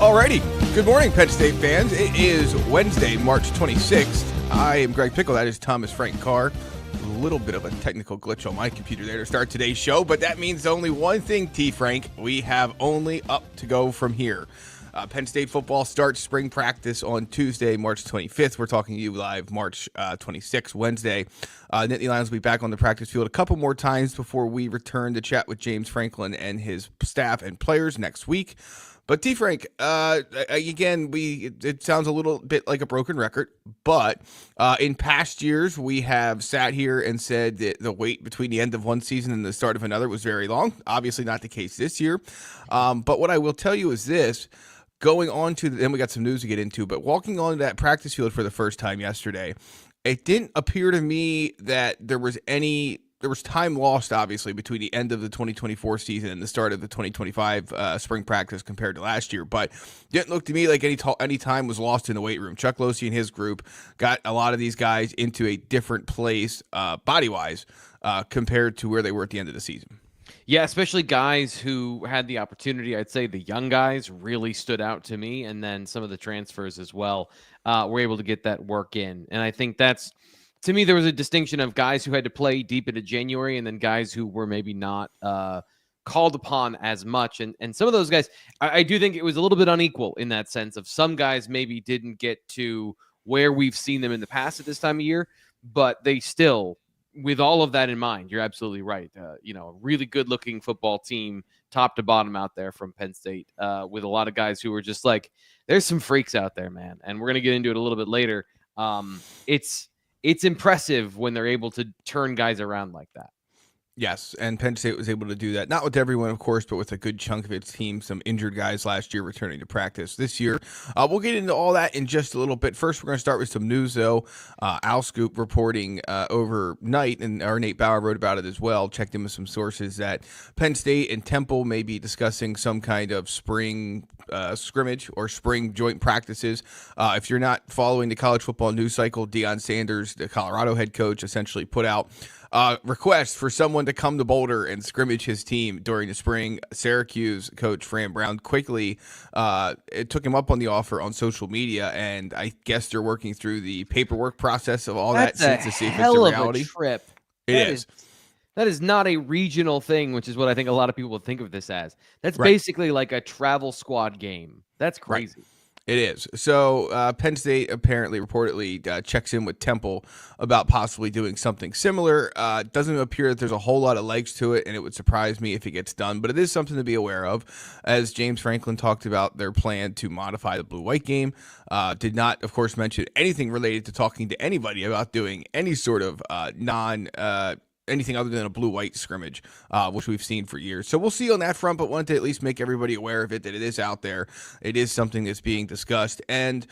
Alrighty, good morning, Penn State fans. It is Wednesday, March 26th. I am Greg Pickel. That is Thomas Frank Carr. A little bit of a technical glitch on my computer there to start today's show, but that means only one thing, T. Frank. We have only up to go from here. Penn State football starts spring practice on Tuesday, March 25th. We're talking to you live March 26th, Wednesday. Nittany Lions will be back on the practice field a couple more times before we return to chat with James Franklin and his staff and players next week. But T. Frank, again, it sounds a little bit like a broken record, but in past years we have sat here and said that the wait between the end of one season and the start of another was very long. Obviously not the case this year. But what I will tell you is this, going on to, then we got some news to get into, but walking on that practice field for the first time yesterday, it didn't appear to me that there was time lost, obviously, between the end of the 2024 season and the start of the 2025 spring practice compared to last year. But it didn't look to me like any time was lost in the weight room. Chuck Losey and his group got a lot of these guys into a different place body-wise compared to where they were at the end of the season. Yeah, especially guys who had the opportunity. I'd say the young guys really stood out to me, and then some of the transfers as well were able to get that work in. And I think that's, to me, there was a distinction of guys who had to play deep into January and then guys who were maybe not called upon as much. And some of those guys, I do think it was a little bit unequal in that sense of some guys maybe didn't get to where we've seen them in the past at this time of year, but they still, with all of that in mind, you're absolutely right. A really good looking football team, top to bottom out there from Penn State with a lot of guys who were just like, there's some freaks out there, man. And we're going to get into it a little bit later. It's impressive when they're able to turn guys around like that. Yes, and Penn State was able to do that. Not with everyone, of course, but with a good chunk of its team. Some injured guys last year returning to practice this year. We'll get into all that in just a little bit. First, we're going to start with some news, though. Al Scoop reporting overnight, and our Nate Bauer wrote about it as well, checked in with some sources that Penn State and Temple may be discussing some kind of spring scrimmage or spring joint practices. If you're not following the college football news cycle, Deion Sanders, the Colorado head coach, essentially put out request for someone to come to Boulder and scrimmage his team during the spring. Syracuse coach Fran Brown quickly it took him up on the offer on social media, and I guess they're working through the paperwork process of all that since to see if it's a reality. Of a trip. It is. That is not a regional thing, which is what I think a lot of people would think of this as. That's basically like a travel squad game. That's crazy. Right. It is. So Penn State apparently, reportedly, checks in with Temple about possibly doing something similar. Doesn't appear that there's a whole lot of legs to it, and it would surprise me if it gets done. But it is something to be aware of. As James Franklin talked about their plan to modify the blue-white game. Did not, of course, mention anything related to talking to anybody about doing any sort of anything other than a blue-white scrimmage, which we've seen for years. So we'll see on that front, but wanted to at least make everybody aware of it, that it is out there. It is something that's being discussed. And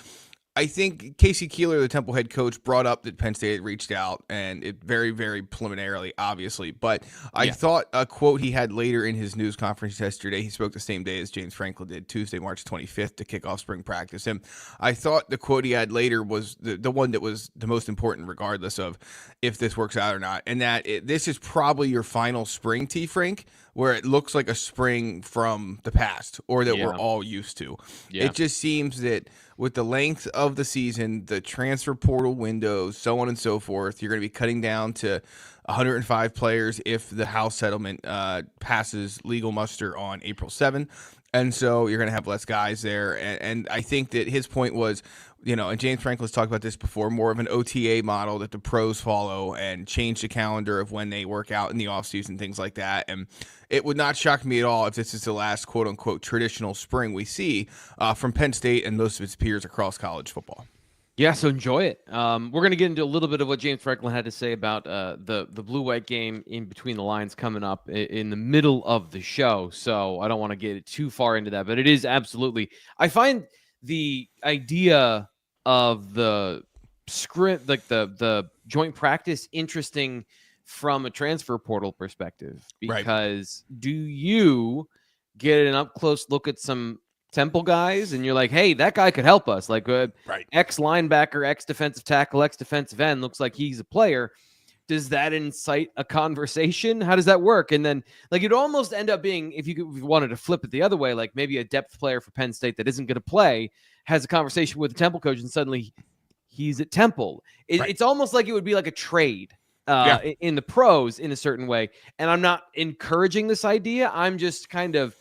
I think Casey Keeler, the Temple head coach, brought up that Penn State had reached out, and it very, very preliminarily, obviously. But I thought a quote he had later in his news conference yesterday, he spoke the same day as James Franklin did, Tuesday, March 25th, to kick off spring practice. And I thought the quote he had later was the one that was the most important, regardless of if this works out or not, and that this is probably your final spring, T. Frank, where it looks like a spring from the past or that we're all used to. Yeah. It just seems that with the length of the season, the transfer portal windows, so on and so forth, you're going to be cutting down to 105 players if the House settlement passes legal muster on April 7th. And so you're going to have less guys there. And I think that his point was, and James Franklin's talked about this before, more of an OTA model that the pros follow and change the calendar of when they work out in the offseason, things like that. And it would not shock me at all if this is the last quote-unquote traditional spring we see from Penn State and most of its peers across college football. Yeah, so enjoy it. We're going to get into a little bit of what James Franklin had to say about the blue-white game in between the lines coming up in the middle of the show. So I don't want to get too far into that, but it is absolutely. I find the idea of the script, like the joint practice, interesting from a transfer portal perspective, because do you get an up-close look at some Temple guys and you're like, hey, that guy could help us, like X linebacker, X defensive tackle, X defensive end, looks like he's a player, does that incite a conversation? How does that work? And then like, it'd almost end up being, if you wanted to flip it the other way, like maybe a depth player for Penn State that isn't going to play has a conversation with the Temple coach, and suddenly he's at Temple. It's almost like it would be like a trade in the pros in a certain way. And I'm not encouraging this idea. I'm just kind of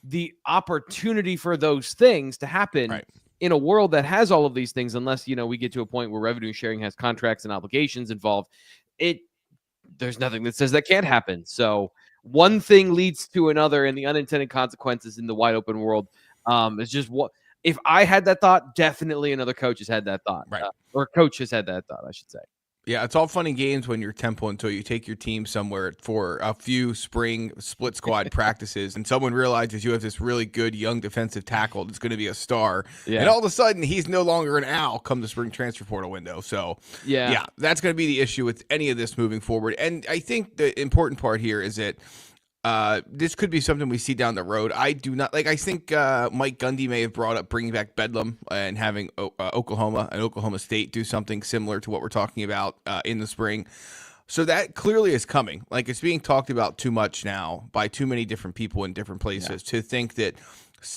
the opportunity for those things to happen in a world that has all of these things, unless, we get to a point where revenue sharing has contracts and obligations involved. There's nothing that says that can't happen. So one thing leads to another, and the unintended consequences in the wide open world is just what, if I had that thought, definitely another coach has had that thought, or coach has had that thought, I should say. Yeah, it's all fun and games when you're Temple until you take your team somewhere for a few spring split squad practices, and someone realizes you have this really good young defensive tackle that's going to be a star, and all of a sudden he's no longer an owl come the spring transfer portal window. So yeah, that's going to be the issue with any of this moving forward. And I think the important part here is that this could be something we see down the road. I do not I think Mike Gundy may have brought up bringing back Bedlam and having Oklahoma and Oklahoma State do something similar to what we're talking about in the spring. So that clearly is coming. Like, it's being talked about too much now by too many different people in different places to think that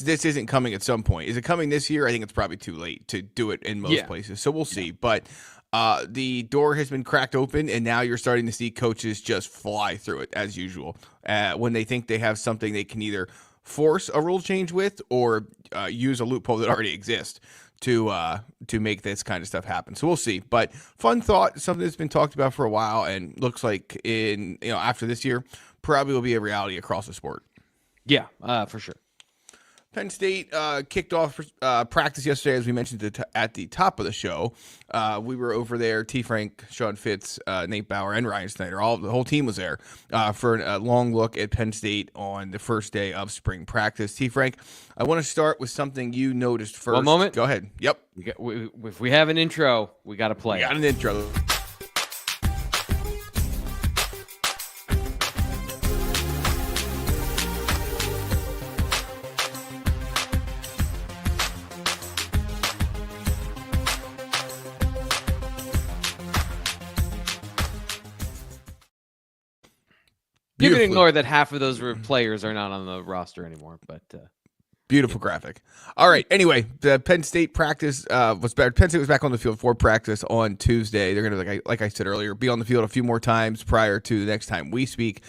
this isn't coming at some point. Is it coming this year? I think it's probably too late to do it in most places. So we'll see. But the door has been cracked open, and now you're starting to see coaches just fly through it as usual. When they think they have something they can either force a rule change with or use a loophole that already exists to make this kind of stuff happen. So we'll see. But fun thought, something that's been talked about for a while, and looks like after this year probably will be a reality across the sport. Yeah, for sure. Penn State kicked off practice yesterday, as we mentioned at the top of the show. We were over there. T. Frank, Sean Fitz, Nate Bauer, and Ryan Snyder. The whole team was there for a long look at Penn State on the first day of spring practice. T. Frank, I want to start with something you noticed first. One moment. Go ahead. Yep. If we have an intro, we got to play. We got an intro. You can ignore that half of those players are not on the roster anymore, but beautiful graphic. All right. Anyway, the Penn State practice was better. Penn State was back on the field for practice on Tuesday. They're going to, like I said earlier, be on the field a few more times prior to the next time we speak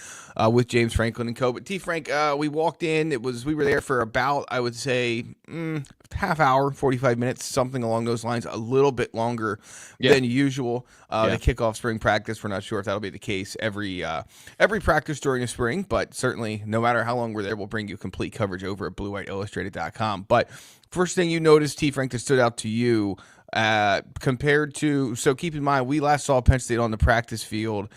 with James Franklin and co. But T. Frank, we walked in. We were there for about, I would say, half hour, 45 minutes, something along those lines, a little bit longer than usual. The kickoff spring practice, we're not sure if that'll be the case every practice during the spring, but certainly no matter how long we're there, we'll bring you complete coverage over at BlueWhiteIllustrated.com. But first thing you noticed, T. Frank, that stood out to you compared to, so keep in mind, we last saw Penn State on the practice field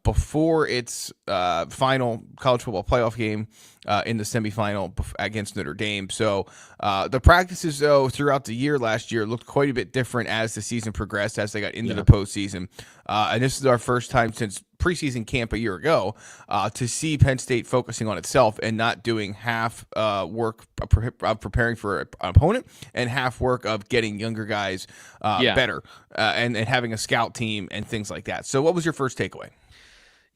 before its final college football playoff game in the semifinal against Notre Dame. So the practices, though, throughout the year last year looked quite a bit different as the season progressed, as they got into the postseason. And this is our first time since preseason camp a year ago to see Penn State focusing on itself and not doing half work of preparing for an opponent and half work of getting younger guys better and having a scout team and things like that. So what was your first takeaway?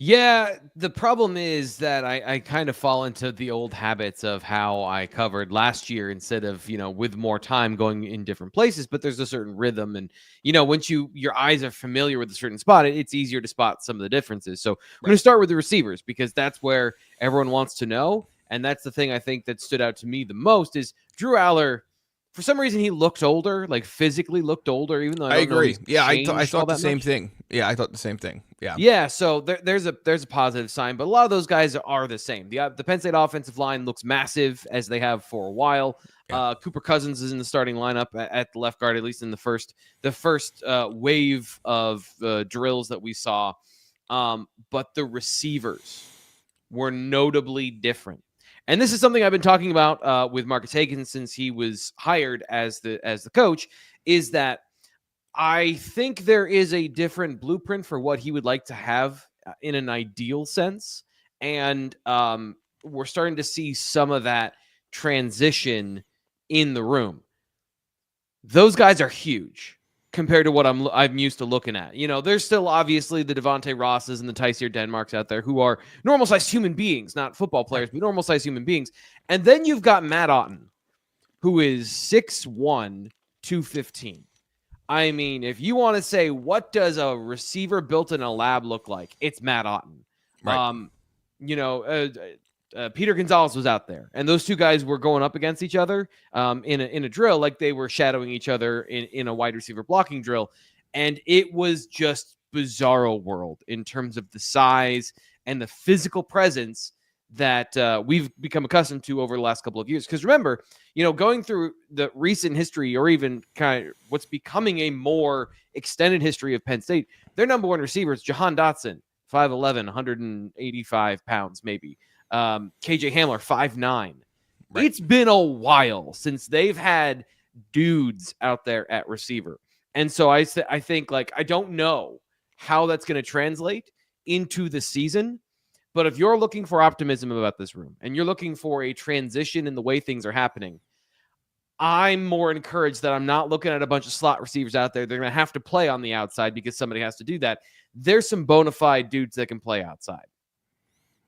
Yeah, the problem is that I kind of fall into the old habits of how I covered last year instead of, with more time going in different places, but there's a certain rhythm. And, once your eyes are familiar with a certain spot, it's easier to spot some of the differences. So I'm going to start with the receivers because that's where everyone wants to know. And that's the thing I think that stood out to me the most is Drew Aller. For some reason, he looked older, like physically looked older, even though I agree. Yeah, I thought the same thing. Yeah, I thought the same thing. Yeah. Yeah, so there's a positive sign, but a lot of those guys are the same. The Penn State offensive line looks massive, as they have for a while. Yeah. Cooper Cousins is in the starting lineup at the left guard, at least in the first wave of drills that we saw. But the receivers were notably different. And this is something I've been talking about with Marcus Hagan since he was hired as the coach, is that I think there is a different blueprint for what he would like to have in an ideal sense. And we're starting to see some of that transition in the room. Those guys are huge. compared to what I'm used to looking at. You know, there's still obviously the Devontae Rosses and the Tyseer Denmarks out there who are normal-sized human beings, not football players, but normal-sized human beings. And then you've got Matt Otten, who is 6'1", 215. I mean, if you want to say, what does a receiver built in a lab look like? It's Matt Otten. Right. You know, Peter Gonzalez was out there, and those two guys were going up against each other in a drill, like they were shadowing each other in a wide receiver blocking drill. And it was just bizarro world in terms of the size and the physical presence that we've become accustomed to over the last couple of years. Because remember, you know, going through the recent history, or even kind of what's becoming a more extended history of Penn State, their number one receiver is Jahan Dotson, 5'11", 185 pounds maybe. KJ Hamler, 5'9". Right. It's been a while since they've had dudes out there at receiver. And so I think, like, I don't know how that's going to translate into the season. But if you're looking for optimism about this room and you're looking for a transition in the way things are happening, I'm more encouraged that I'm not looking at a bunch of slot receivers out there. They're going to have to play on the outside because somebody has to do that. There's some bona fide dudes that can play outside.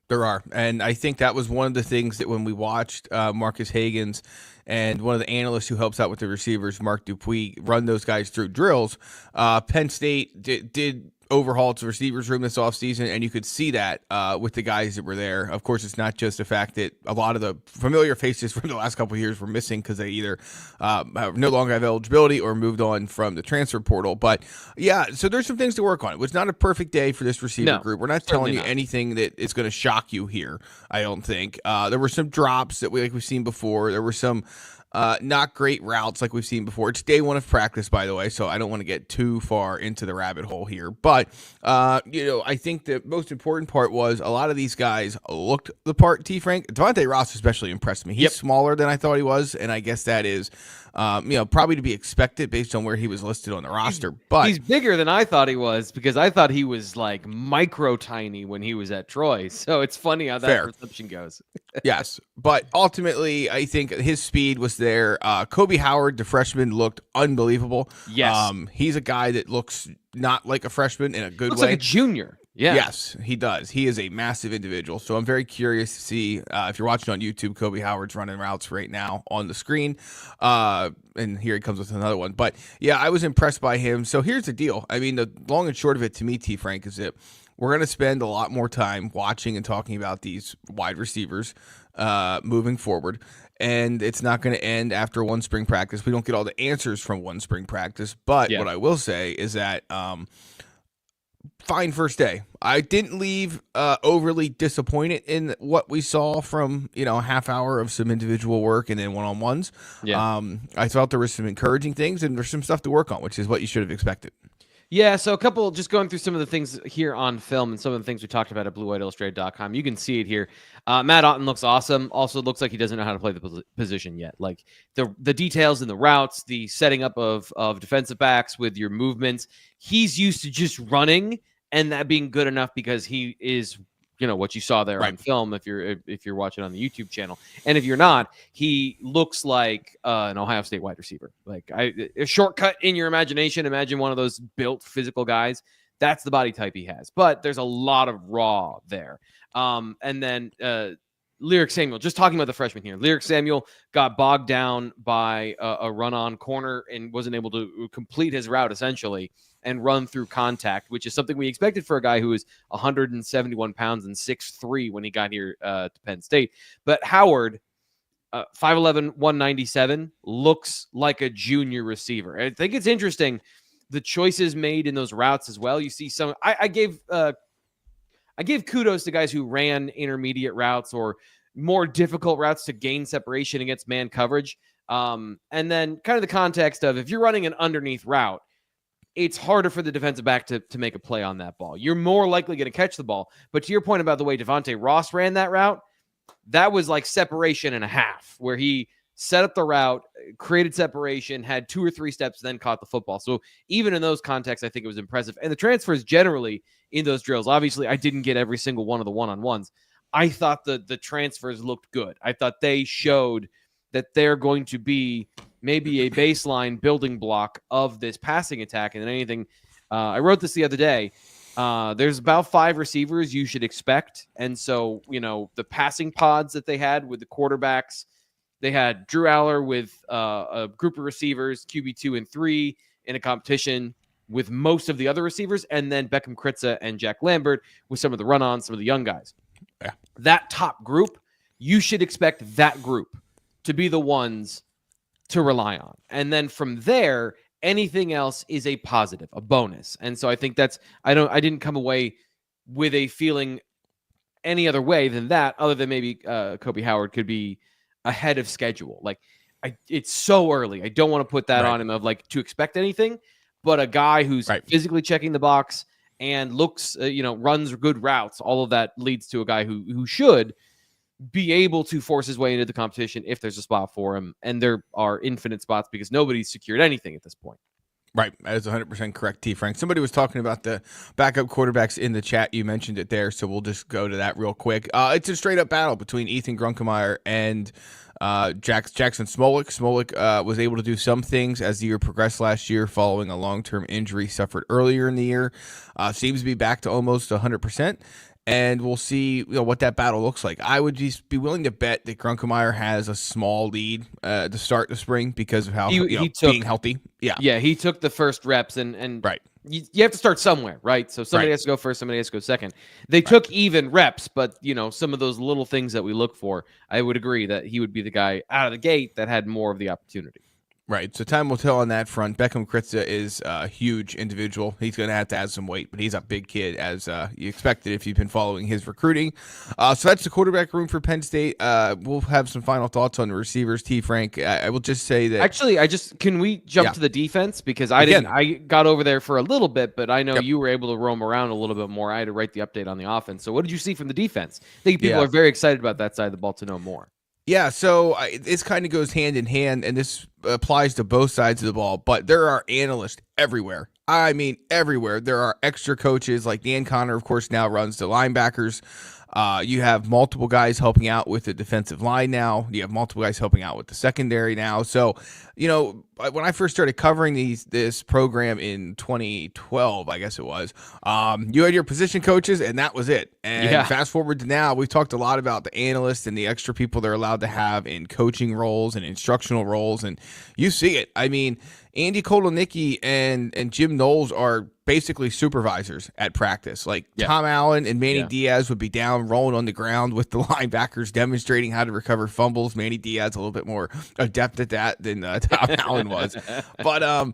There are. And I think that was one of the things that when we watched Marcus Hagans and one of the analysts who helps out with the receivers, Mark Dupuis, run those guys through drills, Penn State did overhaul its receivers room this offseason, and you could see that with the guys that were there. Of course, it's not just the fact that a lot of the familiar faces from the last couple of years were missing because they either no longer have eligibility or moved on from the transfer portal. But yeah, so there's some things to work on. It was not a perfect day for this receiver group. We're not telling you anything that is going to shock you here, I don't think. There were some drops that we've seen before. There were some not great routes like we've seen before. It's day one of practice, by the way, so I don't want to get too far into the rabbit hole here. But, I think the most important part was a lot of these guys looked the part, T-Frank. Devontae Ross especially impressed me. He's smaller than I thought he was, and I guess that is probably to be expected based on where he was listed on the roster. But he's bigger than I thought he was, because I thought he was like micro tiny when he was at Troy. So it's funny how that perception goes. Yes, but ultimately, I think his speed was there. Kobe Howard, the freshman, looked unbelievable. Yes, he's a guy that looks not like a freshman in a good way. Looks like a junior. Yeah. Yes, he does. He is a massive individual. So I'm very curious to see if you're watching on YouTube, Kobe Howard's running routes right now on the screen. And here he comes with another one. But yeah, I was impressed by him. So here's the deal. I mean, the long and short of it to me, T. Frank, is that we're going to spend a lot more time watching and talking about these wide receivers moving forward. And it's not going to end after one spring practice. We don't get all the answers from one spring practice. But what I will say is that fine first day. I didn't leave overly disappointed in what we saw from, a half hour of some individual work and then one-on-ones. Yeah. I felt there was some encouraging things and there's some stuff to work on, which is what you should have expected. Yeah, so a couple, just going through some of the things here on film and some of the things we talked about at BlueWhiteIllustrated.com. You can see it here. Matt Otten looks awesome. Also looks like he doesn't know how to play the position yet. Like the details in the routes, the setting up of defensive backs with your movements. He's used to just running and that being good enough because he is, what you saw there on film if you're watching on the YouTube channel. And if you're not, he looks like an Ohio State wide receiver. Like a shortcut in your imagination. Imagine one of those built physical guys. That's the body type he has. But there's a lot of raw there. And then Lyric Samuel, just talking about the freshman here. Lyric Samuel got bogged down by a run-on corner and wasn't able to complete his route, essentially, and run through contact, which is something we expected for a guy who was 171 pounds and 6'3" when he got here to Penn State. But Howard, 5'11", 197, looks like a junior receiver. I think it's interesting, the choices made in those routes as well. You see some – I gave kudos to guys who ran intermediate routes or more difficult routes to gain separation against man coverage. And then kind of the context of if you're running an underneath route, it's harder for the defensive back to make a play on that ball. You're more likely going to catch the ball. But to your point about the way Devontae Ross ran that route, that was like separation and a half, where he set up the route, created separation, had 2 or 3 steps, then caught the football. So even in those contexts, I think it was impressive. And the transfers generally in those drills, obviously I didn't get every single one of the one-on-ones. I thought the transfers looked good. I thought they showed that they're going to be maybe a baseline building block of this passing attack. And then anything, I wrote this the other day. There's about 5 receivers you should expect. And so, the passing pods that they had with the quarterbacks, they had Drew Aller with a group of receivers, QB2 and 3 in a competition with most of the other receivers, and then Beckham Kritza and Jack Lambert with some of the run-ons, some of the young guys. Yeah. That top group, you should expect that group to be the ones to rely on. And then from there, anything else is a positive, a bonus. And so I think I didn't come away with a feeling any other way than that, other than maybe Kobe Howard could be ahead of schedule. Like, it's so early. I don't want to put that on him of to expect anything, but a guy who's physically checking the box and looks, runs good routes, all of that leads to a guy who should be able to force his way into the competition if there's a spot for him. And there are infinite spots because nobody's secured anything at this point. Right. That is 100% correct, T. Frank. Somebody was talking about the backup quarterbacks in the chat. You mentioned it there, so we'll just go to that real quick. It's a straight-up battle between Ethan Grunkemeyer and Jackson Smolik. Smolik was able to do some things as the year progressed last year following a long-term injury suffered earlier in the year. Seems to be back to almost 100%. And we'll see what that battle looks like. I would just be willing to bet that Grunkemeyer has a small lead to start the spring because of how he took, being healthy. Yeah, he took the first reps, and right. You have to start somewhere, right? So somebody has to go first, somebody has to go second. They took even reps, but some of those little things that we look for, I would agree that he would be the guy out of the gate that had more of the opportunity. Right, so time will tell on that front. Beckham Kritza is a huge individual. He's going to have to add some weight, but he's a big kid, as you expected if you've been following his recruiting. So that's the quarterback room for Penn State. We'll have some final thoughts on the receivers. T. Frank, I will just say that... Actually, can we jump to the defense? Because I got over there for a little bit, but I know you were able to roam around a little bit more. I had to write the update on the offense. So what did you see from the defense? I think people are very excited about that side of the ball to know more. Yeah, so this kind of goes hand in hand, and this applies to both sides of the ball, but there are analysts everywhere. I mean, everywhere. There are extra coaches, like Dan Connor, of course, now runs the linebackers. You have multiple guys helping out with the defensive line now. You have multiple guys helping out with the secondary now. So, when I first started covering this program in 2012, I guess it was, you had your position coaches, and that was it. And fast forward to now, we've talked a lot about the analysts and the extra people they're allowed to have in coaching roles and instructional roles, and you see it. I mean, Andy Kolonicki and Jim Knowles are basically supervisors at practice. Tom Allen and Manny Diaz would be down rolling on the ground with the linebackers demonstrating how to recover fumbles. Manny Diaz a little bit more adept at that than Tom Allen was. But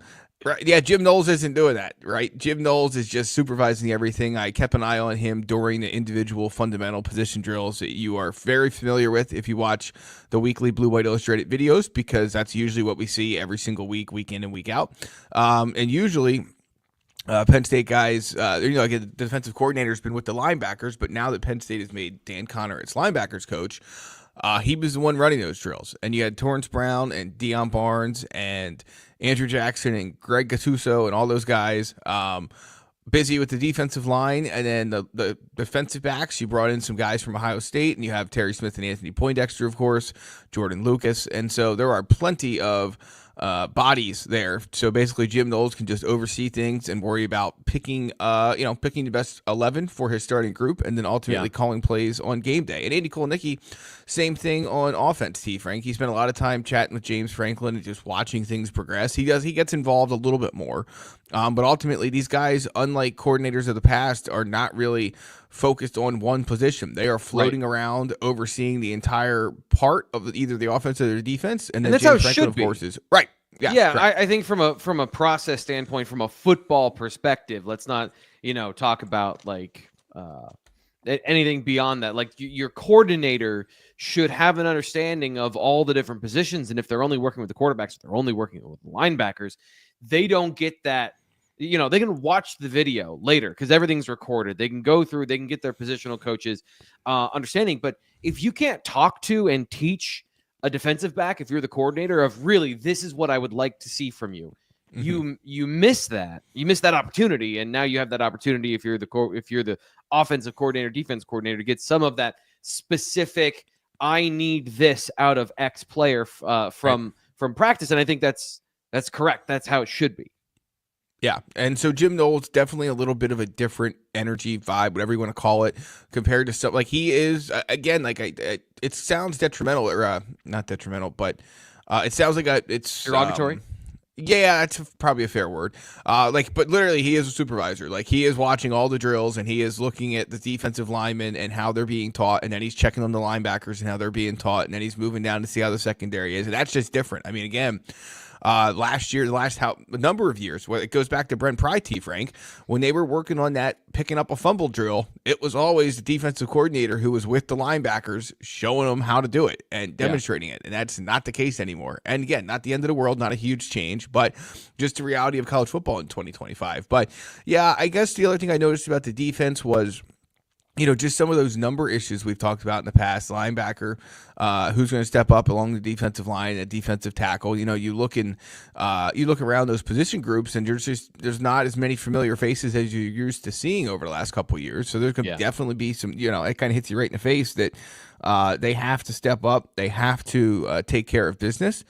Jim Knowles isn't doing that, right? Jim Knowles is just supervising everything. I kept an eye on him during the individual fundamental position drills that you are very familiar with if you watch the weekly Blue White Illustrated videos, because that's usually what we see every single week, week in and week out. And usually Penn State guys, the defensive coordinator has been with the linebackers, but now that Penn State has made Dan Connor its linebackers coach, he was the one running those drills. And you had Torrance Brown and Deion Barnes and Andrew Jackson and Greg Gattuso and all those guys busy with the defensive line. And then the defensive backs, you brought in some guys from Ohio State, and you have Terry Smith and Anthony Poindexter, of course, Jordan Lucas. And so there are plenty of bodies there. So basically Jim Knowles can just oversee things and worry about picking the best 11 for his starting group, and then ultimately calling plays on game day. And Andy Kolonicki, same thing on offense, T. Frank. He spent a lot of time chatting with James Franklin and just watching things progress. He gets involved a little bit more. But ultimately these guys, unlike coordinators of the past, are not really focused on one position. They are floating around, overseeing the entire part of either the offense or the defense. And then that's James how it Franklin, should of be. course, is right. Yeah, I think from a process standpoint, from a football perspective, let's not talk about anything beyond that. Your coordinator should have an understanding of all the different positions, and if they're only working with the quarterbacks, if they're only working with the linebackers, they don't get that. They can watch the video later because everything's recorded. They can go through, they can get their positional coaches understanding. But if you can't talk to and teach a defensive back, if you're the coordinator, of really, this is what I would like to see from you, you miss that. You miss that opportunity, and now you have that opportunity if you're the offensive coordinator, defense coordinator, to get some of that specific. I need this out of X player from from practice. And I think that's correct. That's how it should be. Yeah, and so Jim Knowles definitely a little bit of a different energy, vibe, whatever you want to call it, compared to stuff like he is. Again, like it sounds detrimental or not detrimental, but it sounds like it's derogatory. Yeah, that's probably a fair word. But literally, he is a supervisor. Like he is watching all the drills, and he is looking at the defensive linemen and how they're being taught, and then he's checking on the linebackers and how they're being taught, and then he's moving down to see how the secondary is, and that's just different. I mean, again. Last year, a number of years, it goes back to Brent Pry, T. Frank, when they were working on that picking up a fumble drill, it was always the defensive coordinator who was with the linebackers showing them how to do it and demonstrating it. And that's not the case anymore. And again, not the end of the world, not a huge change, but just the reality of college football in 2025. But yeah, I guess the other thing I noticed about the defense was, just some of those number issues we've talked about in the past. Linebacker, who's going to step up along the defensive line, a defensive tackle. You look around those position groups, and there's not as many familiar faces as you're used to seeing over the last couple of years. So there's going to definitely be some. It kind of hits you right in the face that they have to step up. They have to take care of business.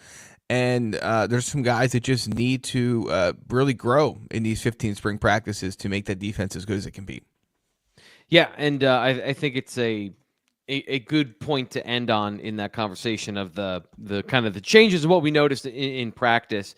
And there's some guys that just need to really grow in these 15 spring practices to make that defense as good as it can be. Yeah, and I think it's a good point to end on in that conversation of the kind of the changes of what we noticed in practice.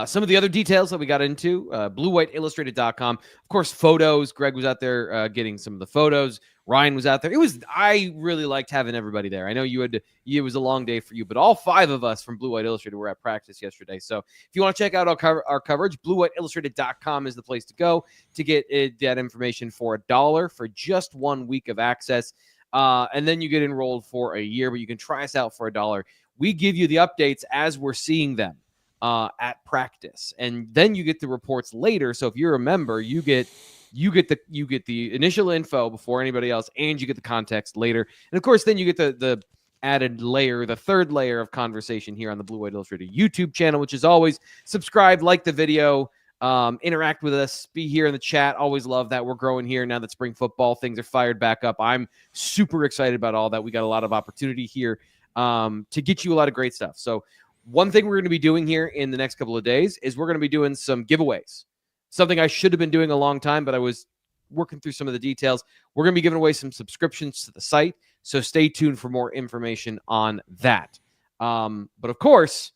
Some of the other details that we got into, BlueWhiteIllustrated.com. Of course, photos. Greg was out there getting some of the photos. Ryan was out there. I really liked having everybody there. I know it was a long day for you, but all 5 of us from Blue White Illustrated were at practice yesterday. So if you want to check out our coverage, BlueWhiteIllustrated.com is the place to go to get that information for $1 for just 1 week of access. And then you get enrolled for a year, but you can try us out for $1. We give you the updates as we're seeing them at practice, and then you get the reports later. So if you're a member, you get the initial info before anybody else, and you get the context later. And of course, then you get the added layer, the third layer of conversation here on the Blue White Illustrated YouTube channel, which is always subscribe, like the video, interact with us, be here in the chat. Always love that. We're growing here now that spring football things are fired back up. I'm super excited about all that. We got a lot of opportunity here to get you a lot of great stuff. So one thing we're going to be doing here in the next couple of days is we're going to be doing some giveaways. Something I should have been doing a long time, but I was working through some of the details. We're going to be giving away some subscriptions to the site, so stay tuned for more information on that. But of course,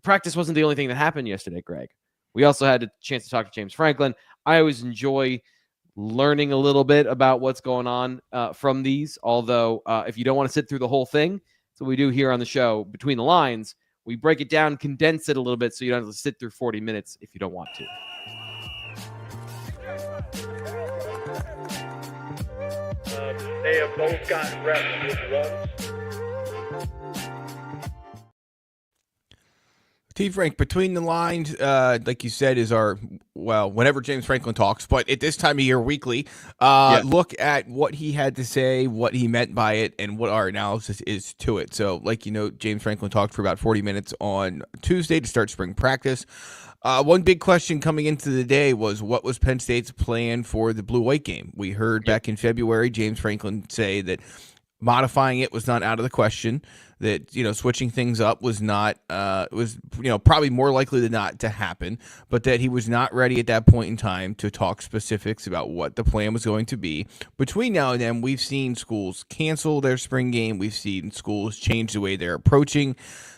practice wasn't the only thing that happened yesterday, Greg. We also had a chance to talk to James Franklin. I always enjoy learning a little bit about what's going on from these, although if you don't want to sit through the whole thing, that's what we do here on the show, Between the Lines. We break it down, condense it a little bit so you don't have to sit through 40 minutes if you don't want to. They have both gotten reps with runs. T. Frank, Between the Lines, like you said, is whenever James Franklin talks, but at this time of year, weekly, look at what he had to say, what he meant by it, and what our analysis is to it. So, James Franklin talked for about 40 minutes on Tuesday to start spring practice. One big question coming into the day was, what was Penn State's plan for the blue-white game? We heard back in February James Franklin say that modifying it was not out of the question, that switching things up was not probably more likely than not to happen, but that he was not ready at that point in time to talk specifics about what the plan was going to be. Between now and then, we've seen schools cancel their spring game. We've seen schools change the way they're approaching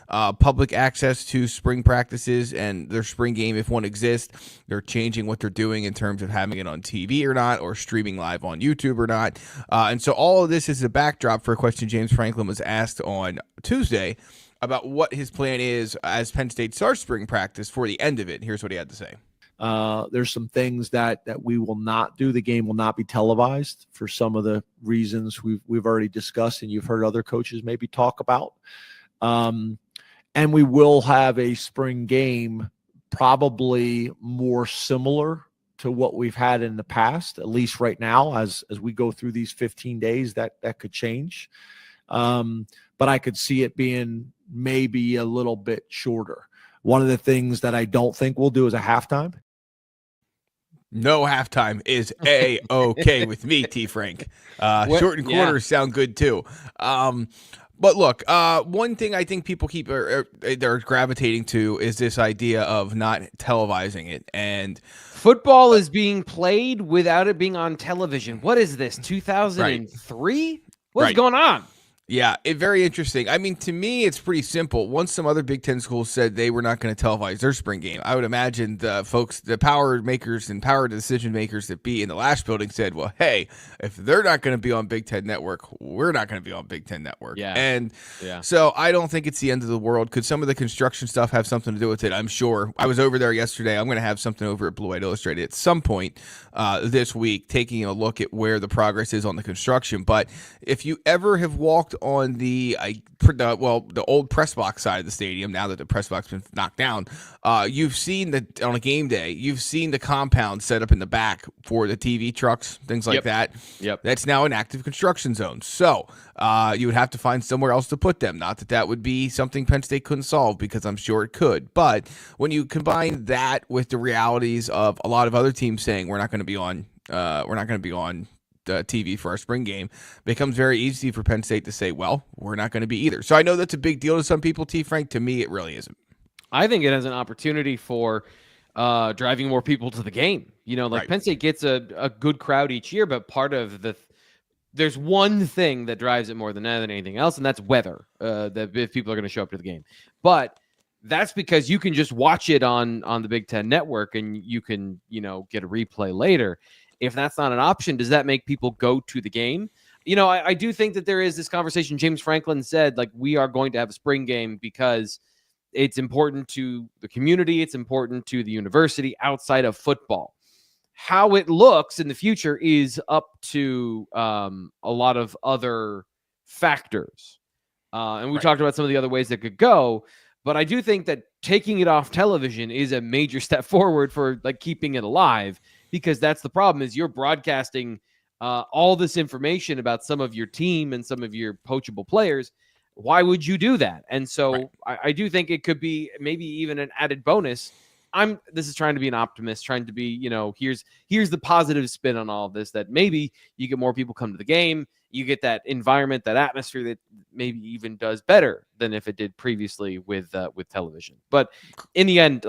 public access to spring practices and their spring game, if one exists. They're changing what they're doing in terms of having it on TV or not, or streaming live on YouTube or not. And so all of this is a backdrop for a question James Franklin was asked on Tuesday about what his plan is as Penn State starts spring practice for the end of it. Here's what he had to say. There's some things that we will not do. The game will not be televised for some of the reasons we've already discussed and you've heard other coaches maybe talk about. And we will have a spring game probably more similar to what we've had in the past, at least right now, as we go through these 15 days, that could change. But I could see it being maybe a little bit shorter. One of the things that I don't think we'll do is a halftime. No halftime is A-okay with me, T. Frank. Shortened quarters sound good too. But look, one thing I think people they're gravitating to is this idea of not televising it. And football is being played without it being on television. What is this, 2003? What's going on? Yeah, very interesting. I mean, to me, it's pretty simple. Once some other Big Ten schools said they were not going to televise their spring game, I would imagine the folks, the power makers and power decision makers that be in the Lash building said, well, hey, if they're not going to be on Big Ten Network, we're not going to be on Big Ten Network. Yeah. And so I don't think it's the end of the world. Could some of the construction stuff have something to do with it? I'm sure. I was over there yesterday. I'm going to have something over at Blue White Illustrated at some point this week, taking a look at where the progress is on the construction. But if you ever have walked on the old press box side of the stadium, now that the press box has been knocked down, you've seen that on a game day, you've seen the compound set up in the back for the TV trucks, things like that. Yep. That's now an active construction zone. So you would have to find somewhere else to put them. Not that that would be something Penn State couldn't solve, because I'm sure it could. But when you combine that with the realities of a lot of other teams saying we're not going to be on TV for our spring game, it becomes very easy for Penn State to say, well, we're not going to be either. So I know that's a big deal to some people, T. Frank. To me, it really isn't. I think it has an opportunity for driving more people to the game. Penn State gets a good crowd each year, but part of there's one thing that drives it more than anything else, and that's weather, that if people are going to show up to the game. But that's because you can just watch it on the Big Ten Network, and you can, get a replay later. If that's not an option, does that make people go to the game? I do think that there is this conversation. James Franklin said, we are going to have a spring game because it's important to the community. It's important to the university outside of football. How it looks in the future is up to a lot of other factors. And we talked about some of the other ways that could go. But I do think that taking it off television is a major step forward for keeping it alive. Because that's the problem, is you're broadcasting all this information about some of your team and some of your poachable players. Why would you do that? And so I do think it could be maybe even an added bonus. This is trying to be an optimist, trying to be, here's the positive spin on all of this, that maybe you get more people come to the game. You get that environment, that atmosphere that maybe even does better than if it did previously with television. But in the end,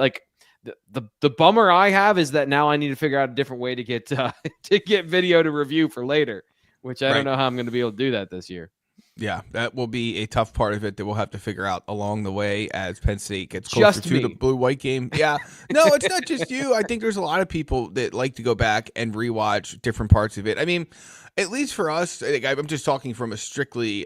the bummer I have is that now I need to figure out a different way to get video to review for later, which I don't know how I'm going to be able to do that this year. Yeah, that will be a tough part of it that we'll have to figure out along the way as Penn State gets closer to the blue-white game. Yeah, no, it's not just you. I think there's a lot of people that like to go back and rewatch different parts of it. I mean, at least for us, I'm just talking from a strictly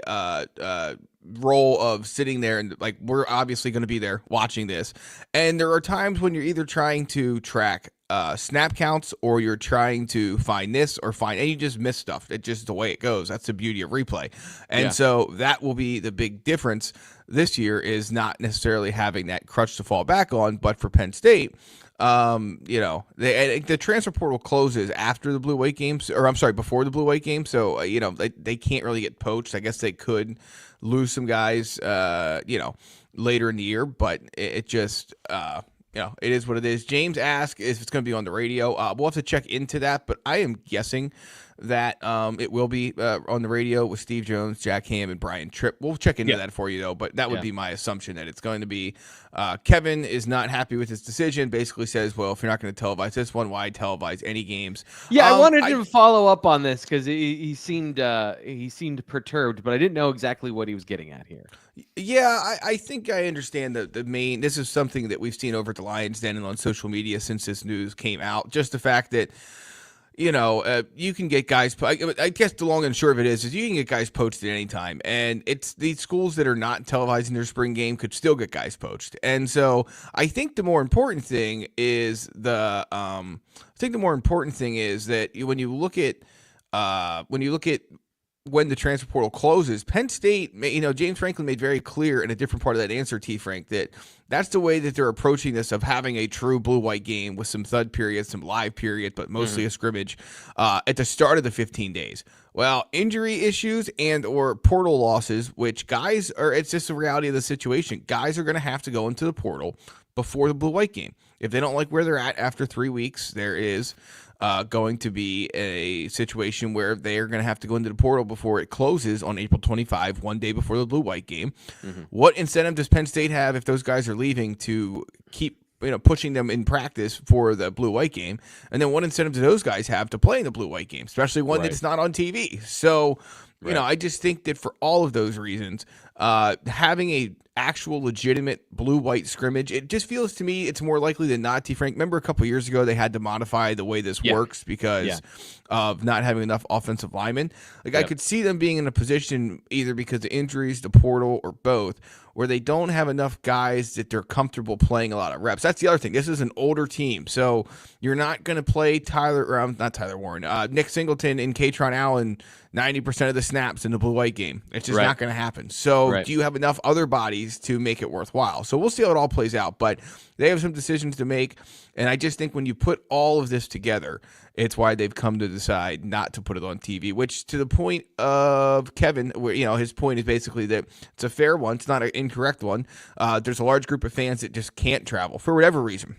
role of sitting there and we're obviously going to be there watching this. And there are times when you're either trying to track snap counts or you're trying to find this or find, and you just miss stuff. It's just the way it goes. That's the beauty of replay. And so that will be the big difference this year, is not necessarily having that crutch to fall back on, but for Penn State, the transfer portal closes after the blue white games, or I'm sorry, before the blue white game. So, they can't really get poached. I guess they could lose some guys, later in the year, but it just, it is what it is. James asked if it's going to be on the radio. We'll have to check into that, but I am guessing that it will be on the radio with Steve Jones, Jack Ham, and Brian Tripp. We'll check into that for you, though, but that would be my assumption, that it's going to be Kevin is not happy with his decision, basically says, well, if you're not going to televise this one, why televise any games? Yeah, I wanted to follow up on this because he seemed perturbed, but I didn't know exactly what he was getting at here. Yeah, I think I understand the main. This is something that we've seen over at the Lions Den and on social media since this news came out. Just the fact that, you can get guys. I guess the long and short of it is you can get guys poached at any time, and it's these schools that are not televising their spring game could still get guys poached. And so I think the more important thing is that when you look at when the transfer portal closes, Penn State, James Franklin made very clear in a different part of that answer, T. Frank, that's the way that they're approaching this, of having a true blue-white game with some thud periods, some live period, but mostly a scrimmage at the start of the 15 days. Well, injury issues and or portal losses, which it's just the reality of the situation. Guys are going to have to go into the portal, before the blue-white game. If they don't like where they're at after 3 weeks, there is going to be a situation where they are going to have to go into the portal before it closes on April 25, one day before the blue-white game. What incentive does Penn State have if those guys are leaving to keep pushing them in practice for the blue-white game? And then what incentive do those guys have to play in the blue-white game, especially one that's not on TV? So, I just think that for all of those reasons, having a actual legitimate blue-white scrimmage, it just feels to me it's more likely than not. T. Frank, remember a couple years ago they had to modify the way this works because of not having enough offensive linemen. Like I could see them being in a position either because of injuries, the portal, or both, where they don't have enough guys that they're comfortable playing a lot of reps. That's the other thing. This is an older team, so you're not going to play Nick Singleton and Katron Allen 90% of the snaps in the blue-white game. It's just not going to happen. So do you have enough other bodies to make it worthwhile? So we'll see how it all plays out, but they have some decisions to make, and I just think when you put all of this together, it's why they've come to decide not to put it on TV, which to the point of Kevin, where his point is basically that it's a fair one. It's not an incorrect one. There's a large group of fans that just can't travel for whatever reason.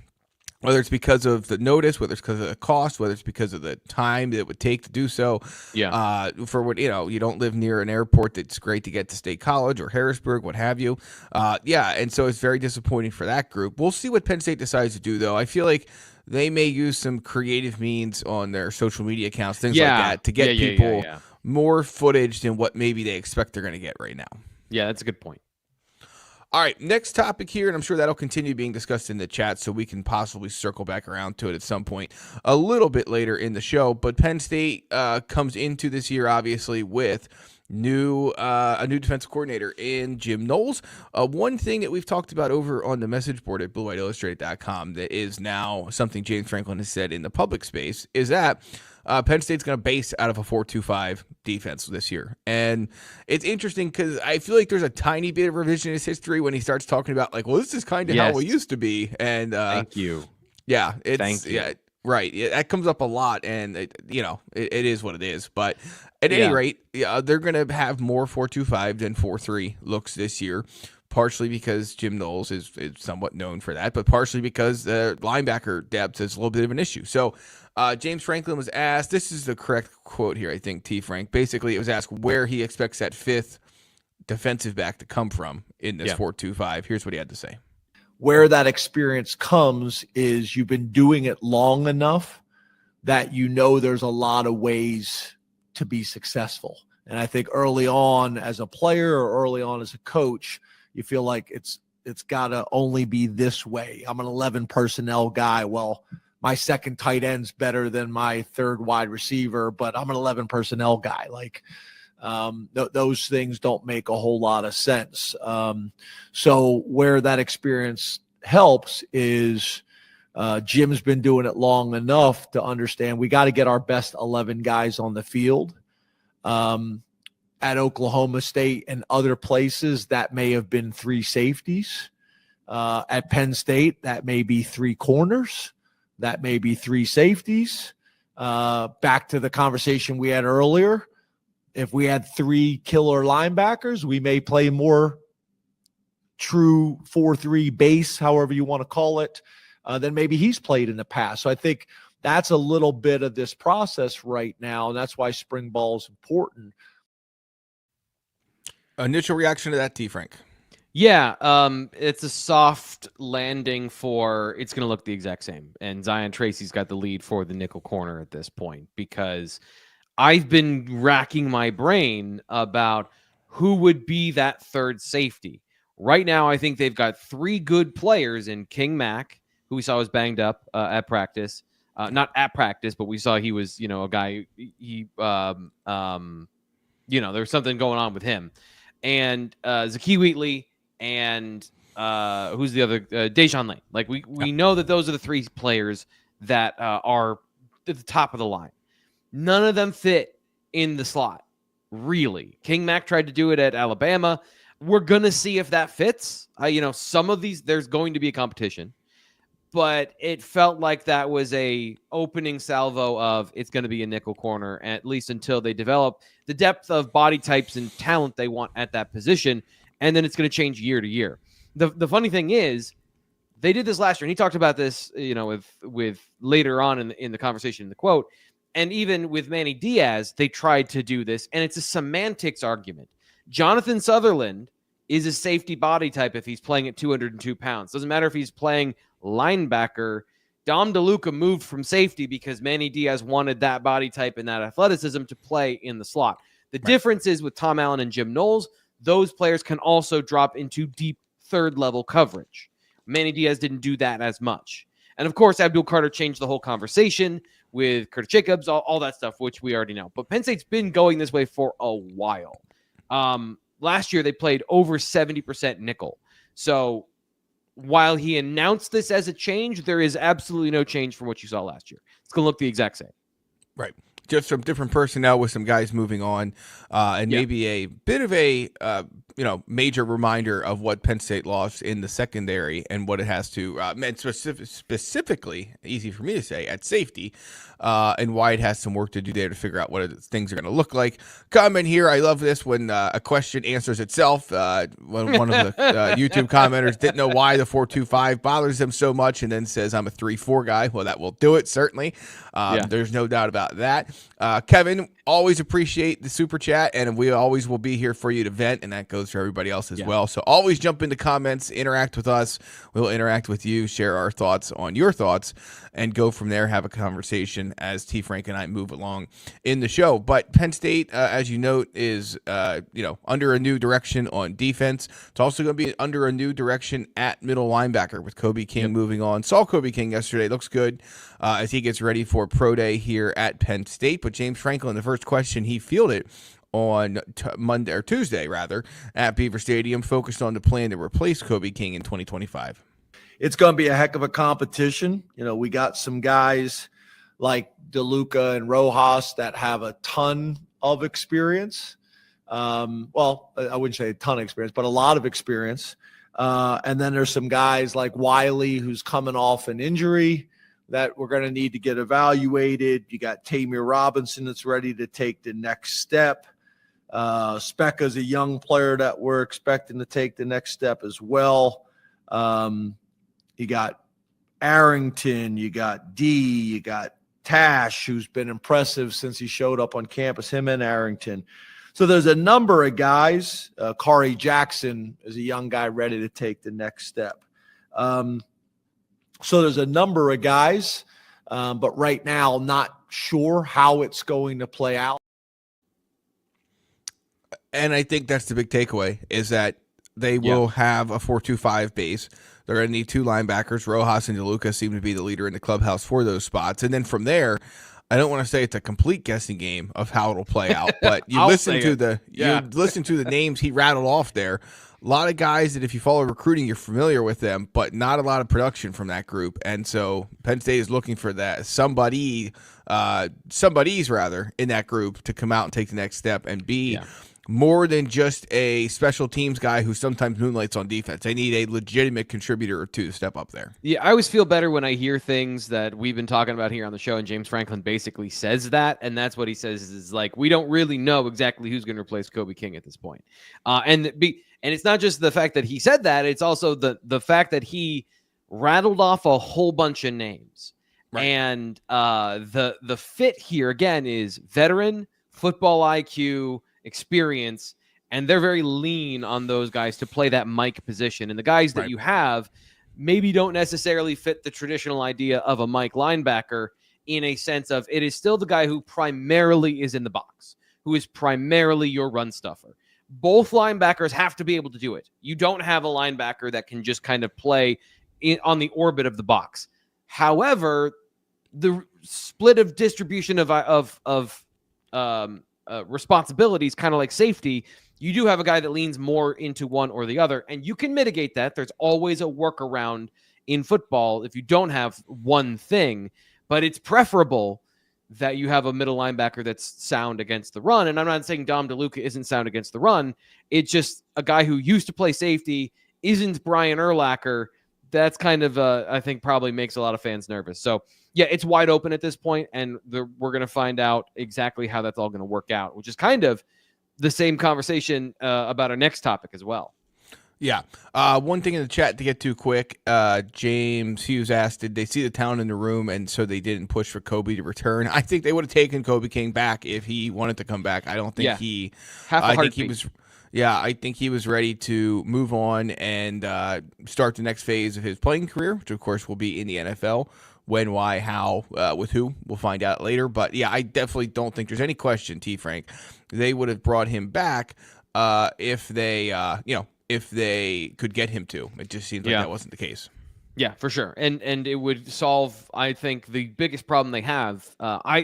Whether it's because of the notice, whether it's because of the cost, whether it's because of the time that it would take to do so. For what, you don't live near an airport that's great to get to State College or Harrisburg, what have you. And so it's very disappointing for that group. We'll see what Penn State decides to do, though. I feel like they may use some creative means on their social media accounts, things like that, to get people more footage than what maybe they expect they're going to get right now. Yeah, that's a good point. All right, next topic here, and I'm sure that'll continue being discussed in the chat, so we can possibly circle back around to it at some point a little bit later in the show. But Penn State comes into this year, obviously, with a new defensive coordinator in Jim Knowles. One thing that we've talked about over on the message board at BlueWhiteIllustrated.com that is now something James Franklin has said in the public space is that Penn State's going to base out of a 4-2-5 defense this year. And it's interesting because I feel like there's a tiny bit of revisionist history when he starts talking about, this is kind of how we used to be. And thank you. Yeah. Thank you. Yeah. Right. Yeah, that comes up a lot, and it is what it is. But at any rate, they're going to have more 4-2-5 than 4-3 looks this year, partially because Jim Knowles is somewhat known for that, but partially because the linebacker depth is a little bit of an issue. So James Franklin was asked, this is the correct quote here, I think, T. Frank. Basically, it was asked where he expects that fifth defensive back to come from in this 4-2-5. Here's what he had to say. Where that experience comes is you've been doing it long enough that there's a lot of ways to be successful. And I think early on as a player or early on as a coach, you feel like it's got to only be this way. I'm an 11 personnel guy. Well, my second tight end's better than my third wide receiver, but I'm an 11 personnel guy. Those things don't make a whole lot of sense. So where that experience helps is Jim's been doing it long enough to understand we got to get our best 11 guys on the field. At Oklahoma State and other places, that may have been 3 safeties. At Penn State, that may be 3 corners. That may be 3 safeties. Back to the conversation we had earlier. If we had 3 killer linebackers, we may play more true 4-3 base, however you want to call it, than maybe he's played in the past. So I think that's a little bit of this process right now, and that's why spring ball is important. Initial reaction to that, T. Frank? Yeah, it's a soft landing for it's going to look the exact same. And Zion Tracy's got the lead for the nickel corner at this point because I've been racking my brain about who would be that third safety. Right now, I think they've got 3 good players in King Mack, who we saw was banged up at practice. Not at practice, but we saw he was, a guy, there was something going on with him. And Zakee Wheatley and who's the other? Dejan Lane. We know that those are the 3 players that are at the top of the line. None of them fit in the slot, really. King Mack tried to do it at Alabama. We're going to see if that fits. Some of these, there's going to be a competition. But it felt like that was a opening salvo of it's going to be a nickel corner, at least until they develop the depth of body types and talent they want at that position. And then it's going to change year to year. The funny thing is, They did this last year, and he talked about this, with later on in the conversation in the quote. And even with Manny Diaz, they tried to do this, and it's a semantics argument. Jonathan Sutherland is a safety body type if he's playing at 202 pounds. Doesn't matter if he's playing linebacker. Dom DeLuca moved from safety because Manny Diaz wanted that body type and that athleticism to play in the slot. The difference is with Tom Allen and Jim Knowles, those players can also drop into deep third-level coverage. Manny Diaz didn't do that as much. And, of course, Abdul Carter changed the whole conversation with Curtis Jacobs, all that stuff, which we already know. But Penn State's been going this way for a while. Last year, they played over 70% nickel. So while he announced this as a change, there is absolutely no change from what you saw last year. It's going to look the exact same. Right. Just some different personnel with some guys moving on, and maybe a bit of a major reminder of what Penn State lost in the secondary and what it has to specifically, easy for me to say, at safety, and why it has some work to do there to figure out what things are going to look like. Comment here. I love this when a question answers itself. When one of the YouTube commenters didn't know why the 4.25 bothers them so much and then says I'm a 3.4 guy. Well, that will do it, certainly. There's no doubt about that. Kevin, always appreciate the super chat, and we always will be here for you to vent, and that goes for everybody else as well. So always jump into comments, interact with us. We'll interact with you, share our thoughts on your thoughts, and go from there, have a conversation as T. Frank and I move along in the show. But Penn State, as you note, is under a new direction on defense. It's also going to be under a new direction at middle linebacker with Kobe King moving on. Saw Kobe King yesterday. Looks good as he gets ready for pro day here at Penn State. But James Franklin, the first question he fielded on Monday or Tuesday, rather, at Beaver Stadium, focused on the plan to replace Kobe King in 2025. It's going to be a heck of a competition. We got some guys like DeLuca and Rojas that have a ton of experience. Well, I wouldn't say a ton of experience, but a lot of experience. And then there's some guys like Wiley who's coming off an injury that we're going to need to get evaluated. You got Tamir Robinson that's ready to take the next step. Specca's a young player that we're expecting to take the next step as well. You got Arrington, you got D, you got Tash, who's been impressive since he showed up on campus, him and Arrington. So there's a number of guys. Kari Jackson is a young guy ready to take the next step. So there's a number of guys, but right now, not sure how it's going to play out. And I think that's the big takeaway is that they will have a 4.25 base. They're going to need two linebackers. Rojas and DeLuca seem to be the leader in the clubhouse for those spots. And then from there, I don't want to say it's a complete guessing game of how it'll play out, but you listen to the names he rattled off there. A lot of guys that if you follow recruiting, you're familiar with them, but not a lot of production from that group. And so Penn State is looking for that somebody's rather in that group to come out and take the next step and be more than just a special teams guy who sometimes moonlights on defense. They need a legitimate contributor or two to step up there. Yeah, I always feel better when I hear things that we've been talking about here on the show, and James Franklin basically says that, and that's what he says is like, we don't really know exactly who's going to replace Kobe King at this point. And it's not just the fact that he said that, it's also the fact that he rattled off a whole bunch of names. Right. And the fit here, again, is veteran, football IQ, experience, and they're very lean on those guys to play that Mike position. And the guys that you have maybe don't necessarily fit the traditional idea of a Mike linebacker in a sense of it is still the guy who primarily is in the box, who is primarily your run stuffer. Both linebackers have to be able to do it. You don't have a linebacker that can just kind of play on the orbit of the box. However, the split of distribution of responsibilities, kind of like safety, you do have a guy that leans more into one or the other, and you can mitigate that. There's always a workaround in football if you don't have one thing, but it's preferable that you have a middle linebacker that's sound against the run. And I'm not saying Dom DeLuca isn't sound against the run. It's just a guy who used to play safety, isn't Brian Urlacher. That's kind of, I think, probably makes a lot of fans nervous. So, yeah, it's wide open at this point, and we're going to find out exactly how that's all going to work out, which is kind of the same conversation about our next topic as well. Yeah. One thing in the chat to get to quick. James Hughes asked, did they see the talent in the room and so they didn't push for Kobe to return? I think they would have taken Kobe King back if he wanted to come back. I don't think half a I heartbeat. think he was. Yeah, I think he was ready to move on and start the next phase of his playing career, which of course will be in the NFL. When, why, how, with who, we'll find out later. But yeah, I definitely don't think there's any question, T. Frank, they would have brought him back if they, if they could get him to. It just seems like that wasn't the case. Yeah, for sure. And it would solve, I think, the biggest problem they have,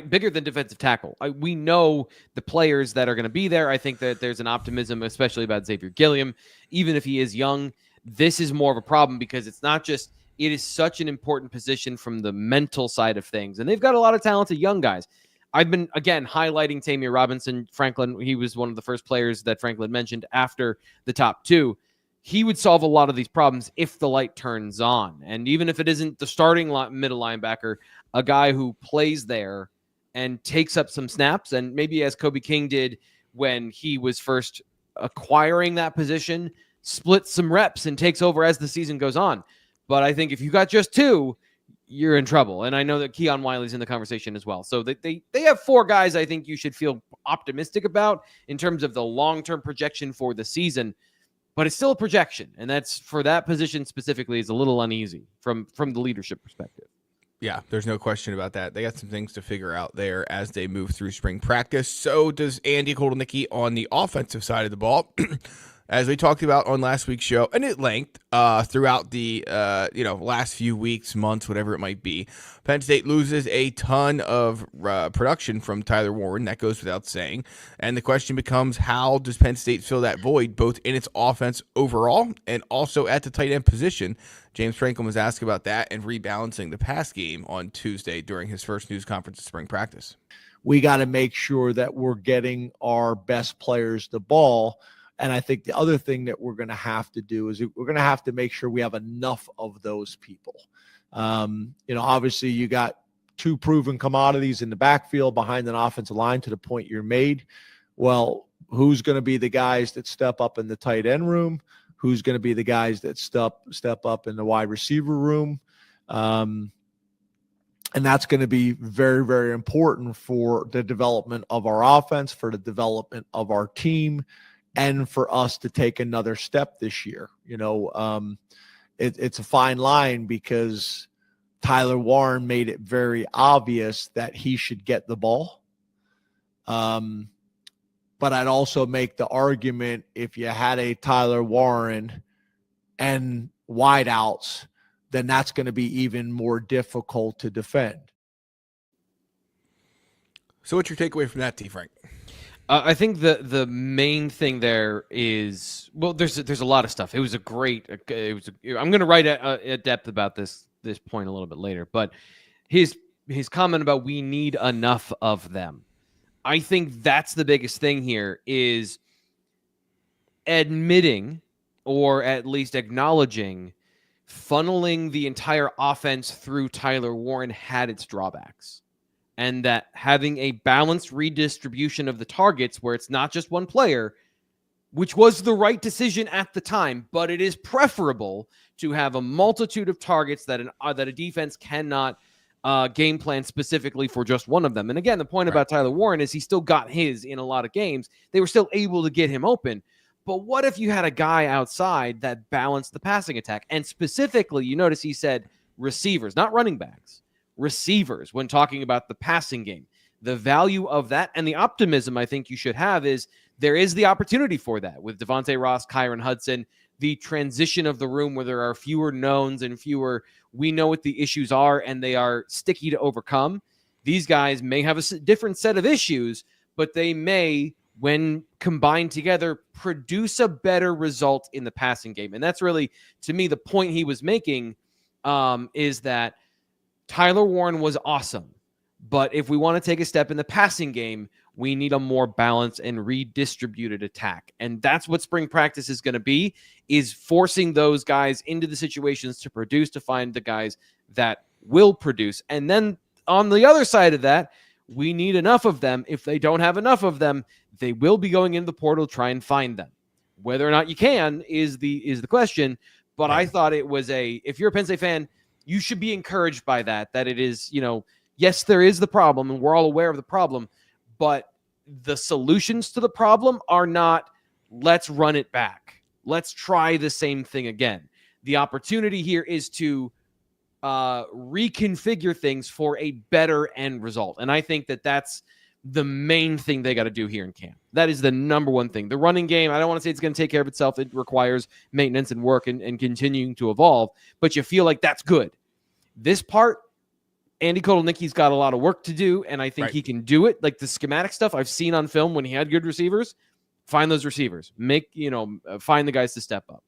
bigger than defensive tackle. We know the players that are going to be there. I think that there's an optimism, especially about Xavier Gilliam. Even if he is young, this is more of a problem because it's not just, it is such an important position from the mental side of things. And they've got a lot of talented young guys. I've been, again, highlighting Tamir Robinson. Franklin, he was one of the first players that Franklin mentioned after the top two. He would solve a lot of these problems if the light turns on. And even if it isn't the starting middle linebacker, a guy who plays there and takes up some snaps, and maybe as Kobe King did when he was first acquiring that position, splits some reps and takes over as the season goes on. But I think if you got just two, you're in trouble. And I know that Keon Wiley's in the conversation as well. So they have four guys I think you should feel optimistic about in terms of the long-term projection for the season. But it's still a projection, and that's for that position specifically is a little uneasy from the leadership perspective. Yeah, there's no question about that. They got some things to figure out there as they move through spring practice. So does Andy Kotelnicki on the offensive side of the ball. As we talked about on last week's show, and at length throughout the last few weeks, months, whatever it might be, Penn State loses a ton of production from Tyler Warren. That goes without saying. And the question becomes, how does Penn State fill that void, both in its offense overall and also at the tight end position? James Franklin was asked about that and rebalancing the pass game on Tuesday during his first news conference of spring practice. We got to make sure that we're getting our best players the ball. And I think the other thing that we're going to have to do is we're going to have to make sure we have enough of those people. Obviously you got two proven commodities in the backfield behind an offensive line to the point you're made. Well, who's going to be the guys that step up in the tight end room? Who's going to be the guys that step up in the wide receiver room? And that's going to be very, very important for the development of our offense, for the development of our team, and for us to take another step this year. It's a fine line because Tyler Warren made it very obvious that he should get the ball. But I'd also make the argument, if you had a Tyler Warren and wideouts, then that's going to be even more difficult to defend. So what's your takeaway from that, T. Frank? I think the main thing there is, well, there's a lot of stuff. I'm going to write at depth about this point a little bit later, but his comment about we need enough of them. I think that's the biggest thing here is admitting, or at least acknowledging, funneling the entire offense through Tyler Warren had its drawbacks. And that having a balanced redistribution of the targets where it's not just one player, which was the right decision at the time, but it is preferable to have a multitude of targets that a defense cannot game plan specifically for just one of them. And again, the point about Tyler Warren is he still got his in a lot of games. They were still able to get him open. But what if you had a guy outside that balanced the passing attack? And specifically, you notice he said receivers, not running backs. Receivers when talking about the passing game. The value of that and the optimism I think you should have is there is the opportunity for that with Devontae Ross, Kyron Hudson, the transition of the room where there are fewer knowns and fewer, we know what the issues are and they are sticky to overcome. These guys may have a different set of issues, but they may, when combined together, produce a better result in the passing game. And that's really, to me, the point he was making is that Tyler Warren was awesome, but if we want to take a step in the passing game, we need a more balanced and redistributed attack. And that's what spring practice is going to be, is forcing those guys into the situations to produce, to find the guys that will produce. And then on the other side of that, we need enough of them. If they don't have enough of them, they will be going into the portal to try and find them. Whether or not you can is the question. But Right. I thought it was if you're a Penn State fan, you should be encouraged by that it is, yes, there is the problem and we're all aware of the problem, but the solutions to the problem are not, let's run it back. Let's try the same thing again. The opportunity here is to reconfigure things for a better end result. And I think that's the main thing they got to do here in camp. That is the number one thing. The running game, I don't want to say it's going to take care of itself. It requires maintenance and work and continuing to evolve, but you feel like that's good. This part, Andy Kotelnicki's got a lot of work to do, and I think he can do it. Like the schematic stuff I've seen on film when he had good receivers, find those receivers. Find the guys to step up.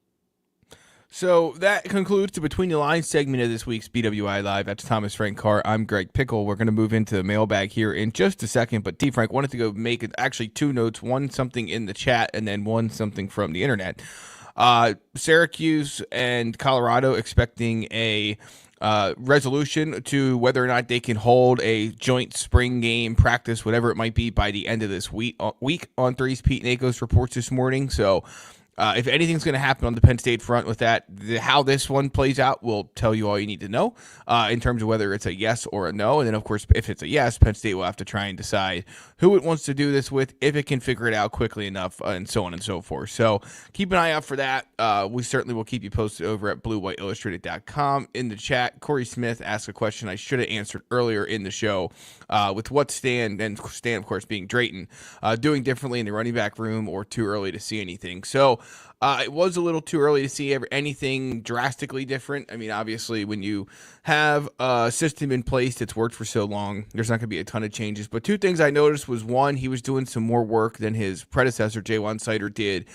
So that concludes the Between the Lines segment of this week's BWI Live. That's Thomas Frank Carr. I'm Greg Pickel. We're going to move into the mailbag here in just a second. But T. Frank wanted to go make actually two notes, one something in the chat and then one something from the internet. Syracuse and Colorado expecting a resolution to whether or not they can hold a joint spring game practice, whatever it might be, by the end of this week on Three's Pete Nakos reports this morning. So if anything's going to happen on the Penn State front with that, how this one plays out will tell you all you need to know in terms of whether it's a yes or a no. And then, of course, if it's a yes, Penn State will have to try and decide who it wants to do this with, if it can figure it out quickly enough, and so on and so forth. So keep an eye out for that. We certainly will keep you posted over at BlueWhiteIllustrated.com. In the chat, Corey Smith asked a question I should have answered earlier in the show with what Stan, of course, being Drayton, doing differently in the running back room or too early to see anything. So it was a little too early to see anything drastically different. I mean, obviously, when you have a system in place that's worked for so long, there's not going to be a ton of changes. But two things I noticed was, one, he was doing some more work than his predecessor, Jaywan Sider, did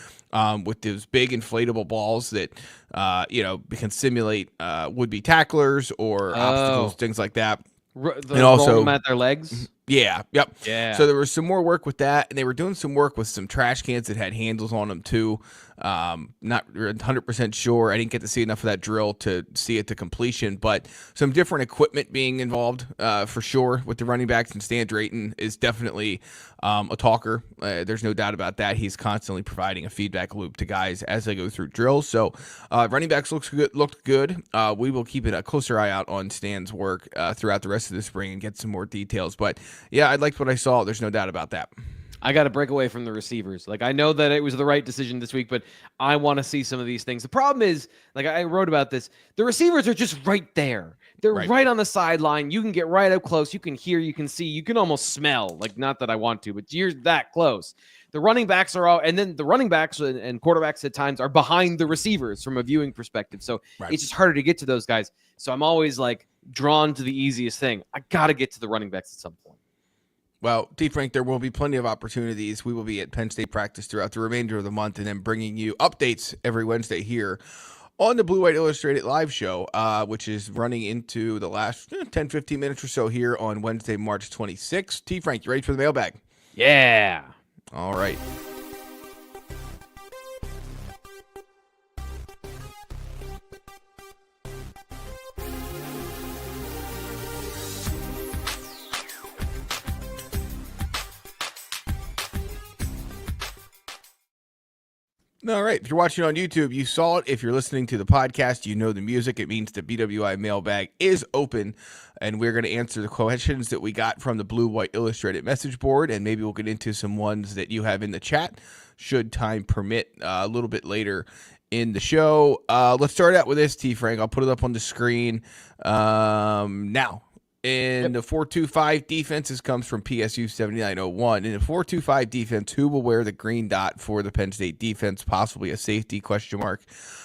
with those big inflatable balls that, can simulate would-be tacklers or obstacles, things like that. And also roll them at their legs. Yeah. Yep. Yeah. So there was some more work with that, and they were doing some work with some trash cans that had handles on them too. Not 100% sure. I didn't get to see enough of that drill to see it to completion, but some different equipment being involved for sure with the running backs. And Stan Drayton is definitely a talker. There's no doubt about that. He's constantly providing a feedback loop to guys as they go through drills. So running backs looked good. We will keep a closer eye out on Stan's work throughout the rest of the spring and get some more details. But yeah, I liked what I saw. There's no doubt about that. I got to break away from the receivers. Like, I know that it was the right decision this week, but I want to see some of these things. The problem is, like I wrote about this, the receivers are just right there. They're right on the sideline. You can get right up close. You can hear, you can see, you can almost smell. Like, not that I want to, but you're that close. The running backs are all, and then the running backs and quarterbacks at times are behind the receivers from a viewing perspective. So it's just harder to get to those guys. So I'm always like drawn to the easiest thing. I got to get to the running backs at some point. Well, T. Frank, there will be plenty of opportunities. We will be at Penn State practice throughout the remainder of the month and then bringing you updates every Wednesday here on the Blue White Illustrated Live Show, which is running into the last 10, 15 minutes or so here on Wednesday, March 26th. T. Frank, you ready for the mailbag? Yeah. All right. All right. If you're watching on YouTube, you saw it. If you're listening to the podcast, you know the music. It means the BWI mailbag is open, and we're going to answer the questions that we got from the Blue White Illustrated message board, and maybe we'll get into some ones that you have in the chat, should time permit, a little bit later in the show. Let's start out with this, T. Frank. I'll put it up on the screen now. In the 4-2-5 defenses comes from PSU 7901. In the 4-2-5 defense, who will wear the green dot for the Penn State defense? Possibly a safety, question mark.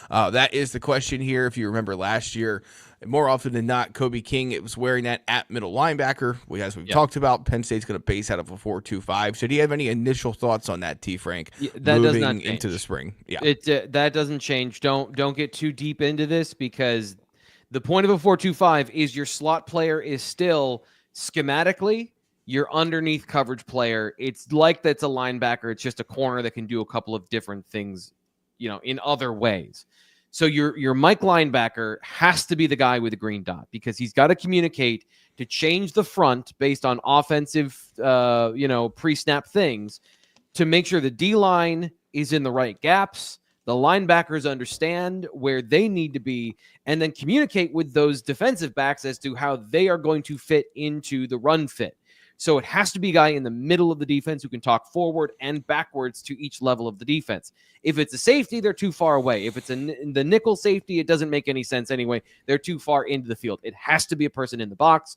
That is the question here. If you remember last year, more often than not, Kobe King, it was wearing that at middle linebacker. As we've talked about, Penn State's going to base out of a 4-2-5. So do you have any initial thoughts on that, T. Frank, that moving does not change into the spring? Yeah, that doesn't change. Don't get too deep into this, because the point of a 4-2-5 is your slot player is still schematically your underneath coverage player. It's like that's a linebacker. It's just a corner that can do a couple of different things, in other ways. So your Mike linebacker has to be the guy with the green dot, because he's got to communicate to change the front based on offensive, pre-snap things to make sure the D-line is in the right gaps. The linebackers understand where they need to be, and then communicate with those defensive backs as to how they are going to fit into the run fit. So it has to be a guy in the middle of the defense who can talk forward and backwards to each level of the defense. If it's a safety, they're too far away. If it's the nickel safety, it doesn't make any sense anyway. They're too far into the field. It has to be a person in the box.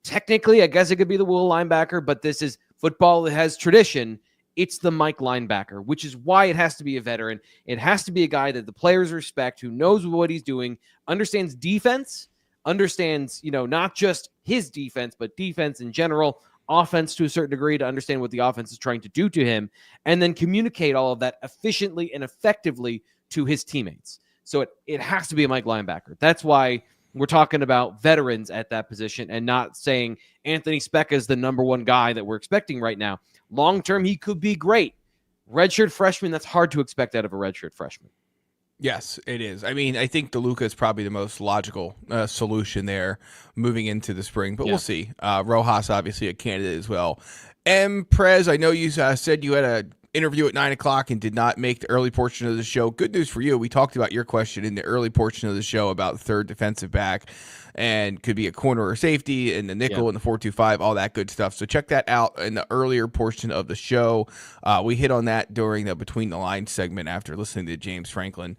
Technically, I guess it could be the will linebacker, but this is football. It has tradition. It's the Mike linebacker, which is why it has to be a veteran. It has to be a guy that the players respect, who knows what he's doing, understands defense, understands, not just his defense, but defense in general, offense to a certain degree, to understand what the offense is trying to do to him, and then communicate all of that efficiently and effectively to his teammates. So it has to be a Mike linebacker. That's why we're talking about veterans at that position and not saying Anthony Speca is the number one guy that we're expecting right now. Long-term, he could be great. Redshirt freshman, that's hard to expect out of a redshirt freshman. Yes, it is. I mean, I think DeLuca is probably the most logical solution there moving into the spring, but we'll see. Rojas, obviously, a candidate as well. Prez, I know you said you had an interview at 9 o'clock and did not make the early portion of the show. Good news for you. We talked about your question in the early portion of the show about third defensive back, and could be a corner or safety, and the nickel and the 4-2-5, all that good stuff. So check that out in the earlier portion of the show. We hit on that during the Between the Lines segment after listening to James Franklin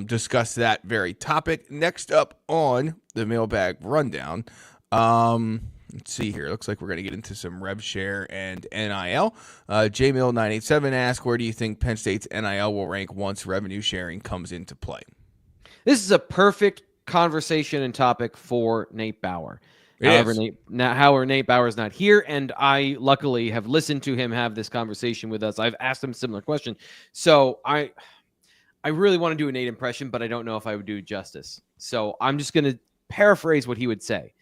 discuss that very topic. Next up on the Mailbag Rundown, let's see here. Looks like we're going to get into some rev share and NIL. JMill987 asks, where do you think Penn State's NIL will rank once revenue sharing comes into play? This is a perfect conversation and topic for Nate Bauer. However, Nate Bauer is not here, and I luckily have listened to him have this conversation with us. I've asked him a similar question. So I really want to do a Nate impression, but I don't know if I would do justice. So I'm just going to paraphrase what he would say.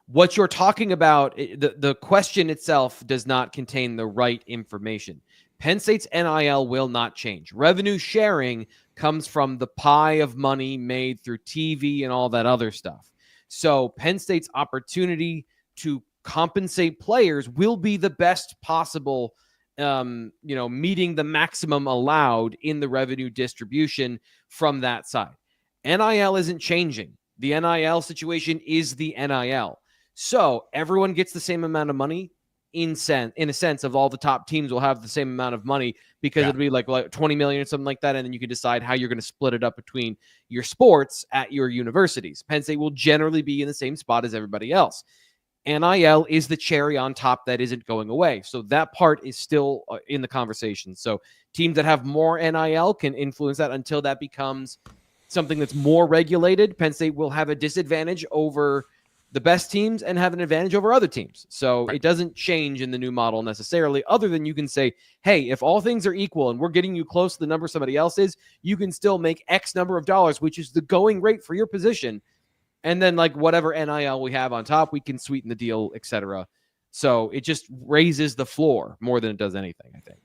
What you're talking about, the question itself does not contain the right information. Penn State's NIL will not change. Revenue sharing comes from the pie of money made through TV and all that other stuff. So Penn State's opportunity to compensate players will be the best possible, meeting the maximum allowed in the revenue distribution from that side. NIL isn't changing. The NIL situation is the NIL. So everyone gets the same amount of money in a sense of all the top teams will have the same amount of money, because it'll be like 20 million or something like that. And then you can decide how you're going to split it up between your sports at your universities. Penn State will generally be in the same spot as everybody else. NIL is the cherry on top that isn't going away. So that part is still in the conversation. So teams that have more NIL can influence that until that becomes something that's more regulated. Penn State will have a disadvantage over the best teams and have an advantage over other teams. So It doesn't change in the new model necessarily, other than you can say, hey, if all things are equal and we're getting you close to the number somebody else is, you can still make X number of dollars, which is the going rate for your position. And then whatever NIL we have on top, we can sweeten the deal, etc. So it just raises the floor more than it does anything, I think.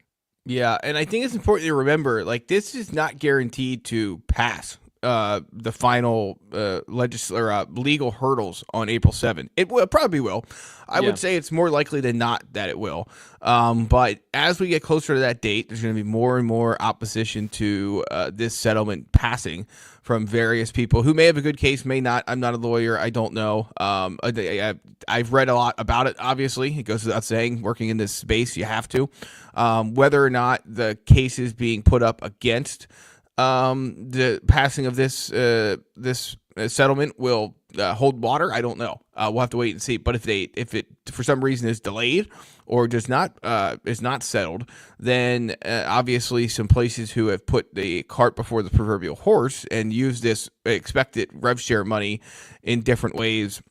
Yeah, and I think it's important to remember, this is not guaranteed to pass the final legal hurdles on April 7th. It probably will. I would say it's more likely than not that it will. But as we get closer to that date, there's going to be more and more opposition to this settlement passing from various people who may have a good case, may not. I'm not a lawyer. I don't know. I've read a lot about it, obviously. It goes without saying, working in this space, you have to. Whether or not the case is being put up against the passing of this settlement will hold water, I don't know. We'll have to wait and see. But if it for some reason is delayed or is not settled, then obviously some places who have put the cart before the proverbial horse and used this expected rev share money in different ways,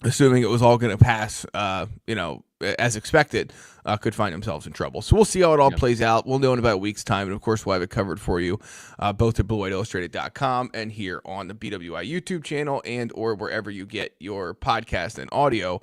assuming it was all going to pass, as expected, could find themselves in trouble. So we'll see how it all plays out. We'll know in about a week's time. And, of course, we'll have it covered for you both at BlueWhiteIllustrated.com and here on the BWI YouTube channel and or wherever you get your podcast and audio.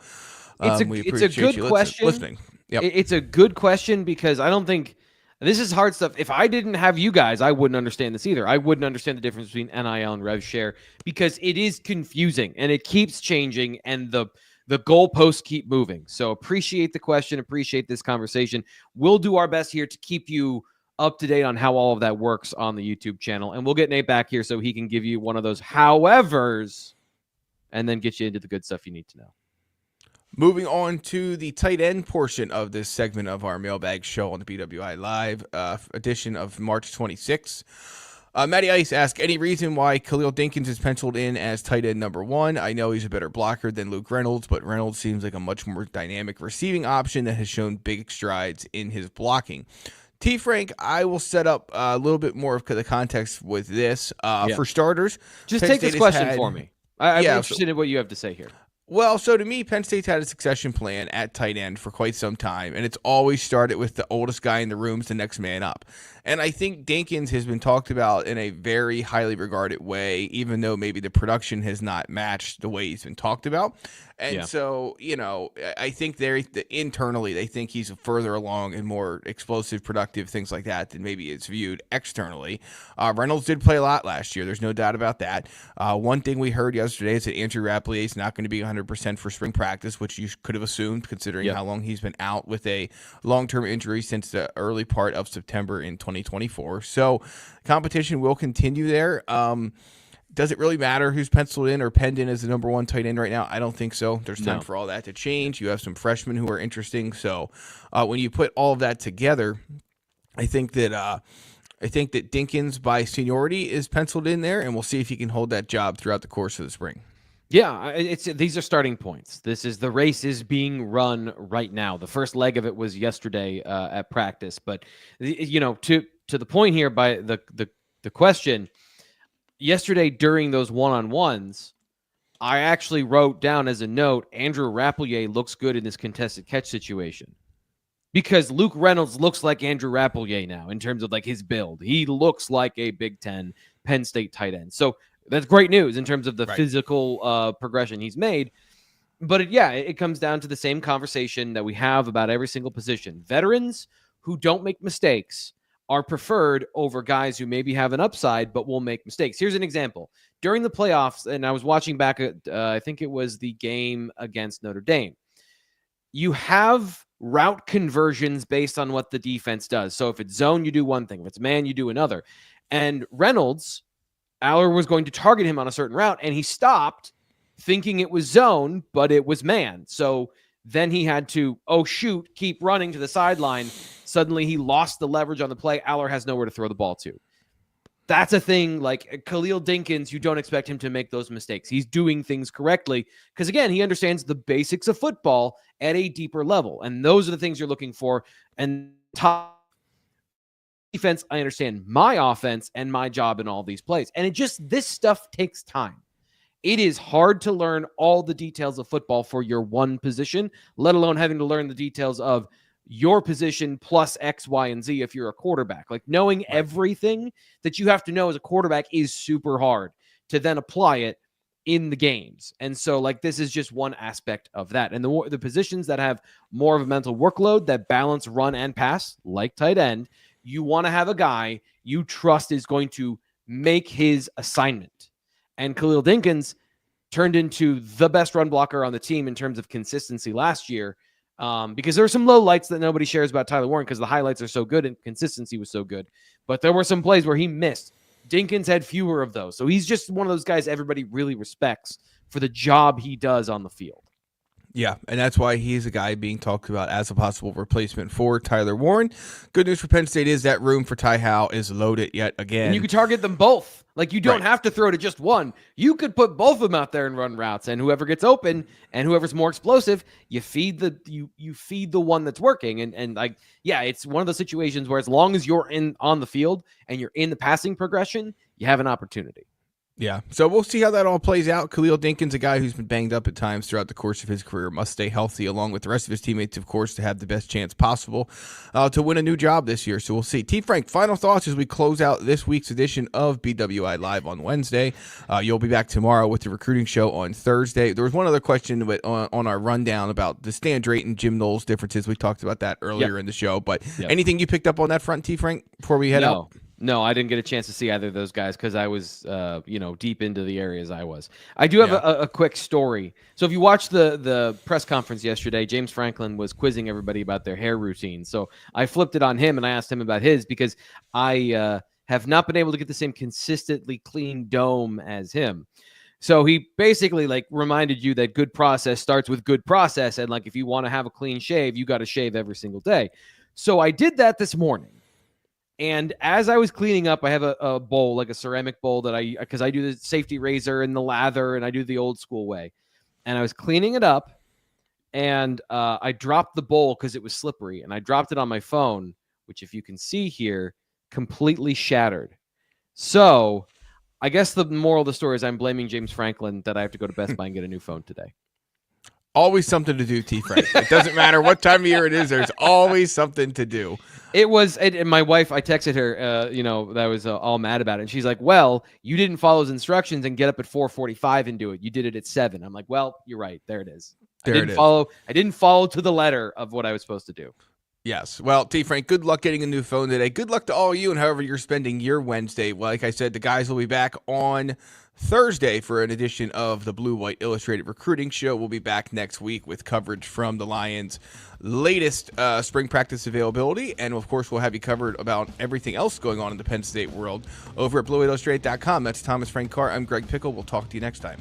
It's a good question. Listening. Yep. It's a good question, because I don't think – this is hard stuff. If I didn't have you guys, I wouldn't understand this either. I wouldn't understand the difference between NIL and rev share, because it is confusing and it keeps changing and the goalposts keep moving. So appreciate the question. Appreciate this conversation. We'll do our best here to keep you up to date on how all of that works on the YouTube channel. And we'll get Nate back here so he can give you one of those howevers and then get you into the good stuff you need to know. Moving on to the tight end portion of this segment of our Mailbag show on the BWI Live edition of March 26th. Matty Ice asks, any reason why Khalil Dinkins is penciled in as tight end number 1? I know he's a better blocker than Luke Reynolds, but Reynolds seems like a much more dynamic receiving option that has shown big strides in his blocking. T. Frank, I will set up a little bit more of the context with this. For starters, just Penn take State this question had, for me. I'm interested in what you have to say here. Well, so to me, Penn State's had a succession plan at tight end for quite some time, and it's always started with the oldest guy in the room is the next man up. And I think Dinkins has been talked about in a very highly regarded way, even though maybe the production has not matched the way he's been talked about. And so, I think internally they think he's further along and more explosive, productive, things like that than maybe it's viewed externally. Reynolds did play a lot last year. There's no doubt about that. One thing we heard yesterday is that Andrew Rapplier is not going to be 100% for spring practice, which you could have assumed considering how long he's been out with a long-term injury since the early part of September in 2024. So competition will continue there. Does it really matter who's penciled in or penned in as the number 1 tight end right now? I don't think so. There's time for all that to change. You have some freshmen who are interesting. So when you put all of that together, I think that Dinkins by seniority is penciled in there, and we'll see if he can hold that job throughout the course of the spring. Yeah, these are starting points. The race is being run right now. The first leg of it was yesterday at practice, but to the point here by the question. Yesterday during those one-on-ones, I actually wrote down as a note, Andrew Rapplier looks good in this contested catch situation. Because Luke Reynolds looks like Andrew Rapplier now in terms of his build. He looks like a Big Ten Penn State tight end. So that's great news in terms of the physical progression he's made. But it comes down to the same conversation that we have about every single position. Veterans who don't make mistakes are preferred over guys who maybe have an upside but will make mistakes. Here's an example. During the playoffs, and I was watching back at, I think it was the game against Notre Dame, you have route conversions based on what the defense does. So if it's zone, you do one thing. If it's man, you do another. And Reynolds, Aller was going to target him on a certain route, and he stopped thinking it was zone, but it was man. So then he had to, keep running to the sideline. Suddenly he lost the leverage on the play. Aller has nowhere to throw the ball to. That's a thing like Khalil Dinkins. You don't expect him to make those mistakes. He's doing things correctly because, again, he understands the basics of football at a deeper level. And those are the things you're looking for. And top defense, I understand my offense and my job in all these plays. And this stuff takes time. It is hard to learn all the details of football for your one position, let alone having to learn the details of your position plus X, Y, and Z if you're a quarterback. Knowing everything that you have to know as a quarterback is super hard to then apply it in the games. And so this is just one aspect of that. And the positions that have more of a mental workload that balance run and pass, like tight end, you want to have a guy you trust is going to make his assignment. And Khalil Dinkins turned into the best run blocker on the team in terms of consistency last year because there were some low lights that nobody shares about Tyler Warren because the highlights are so good and consistency was so good. But there were some plays where he missed. Dinkins had fewer of those. So he's just one of those guys everybody really respects for the job he does on the field. Yeah, and that's why he's a guy being talked about as a possible replacement for Tyler Warren. Good news for Penn State is that room for Ty Howe is loaded yet again. And you could target them both. You don't have to throw to just one. You could put both of them out there and run routes, and whoever gets open and whoever's more explosive, you feed the one that's working. It's one of those situations where as long as you're on the field and you're in the passing progression, you have an opportunity. Yeah, so we'll see how that all plays out. Khalil Dinkins, a guy who's been banged up at times throughout the course of his career, must stay healthy along with the rest of his teammates, of course, to have the best chance possible to win a new job this year. So we'll see. T. Frank, final thoughts as we close out this week's edition of BWI Live on Wednesday. You'll be back tomorrow with the recruiting show on Thursday. There was one other question on our rundown about the Stan Drayton, Jim Knowles differences. We talked about that earlier in the show, but anything you picked up on that front, T. Frank, before we head out? No, I didn't get a chance to see either of those guys because I was, deep into the areas I was. I do have a quick story. So if you watched the press conference yesterday, James Franklin was quizzing everybody about their hair routine. So I flipped it on him and I asked him about his because I have not been able to get the same consistently clean dome as him. So he basically reminded you that good process starts with good process. And if you want to have a clean shave, you got to shave every single day. So I did that this morning. And as I was cleaning up, I have a bowl, like a ceramic bowl because I do the safety razor and the lather and I do the old school way. And I was cleaning it up and I dropped the bowl because it was slippery and I dropped it on my phone, which if you can see here, completely shattered. So I guess the moral of the story is I'm blaming James Franklin that I have to go to Best Buy and get a new phone today. Always something to do, T. Frank. It doesn't matter what time of year it is. There's always something to do. And my wife, I texted her, that I was all mad about it. And she's like, well, you didn't follow his instructions and get up at 4:45 and do it. You did it at 7. I'm like, well, you're right. There it is. I didn't follow to the letter of what I was supposed to do. Yes. Well, T. Frank, good luck getting a new phone today. Good luck to all of you and however you're spending your Wednesday. Like I said, the guys will be back on Thursday for an edition of the Blue White Illustrated Recruiting Show. We'll be back next week with coverage from the Lions' latest spring practice availability. And, of course, we'll have you covered about everything else going on in the Penn State world over at BlueWhiteIllustrated.com. That's Thomas Frank Carr. I'm Greg Pickel. We'll talk to you next time.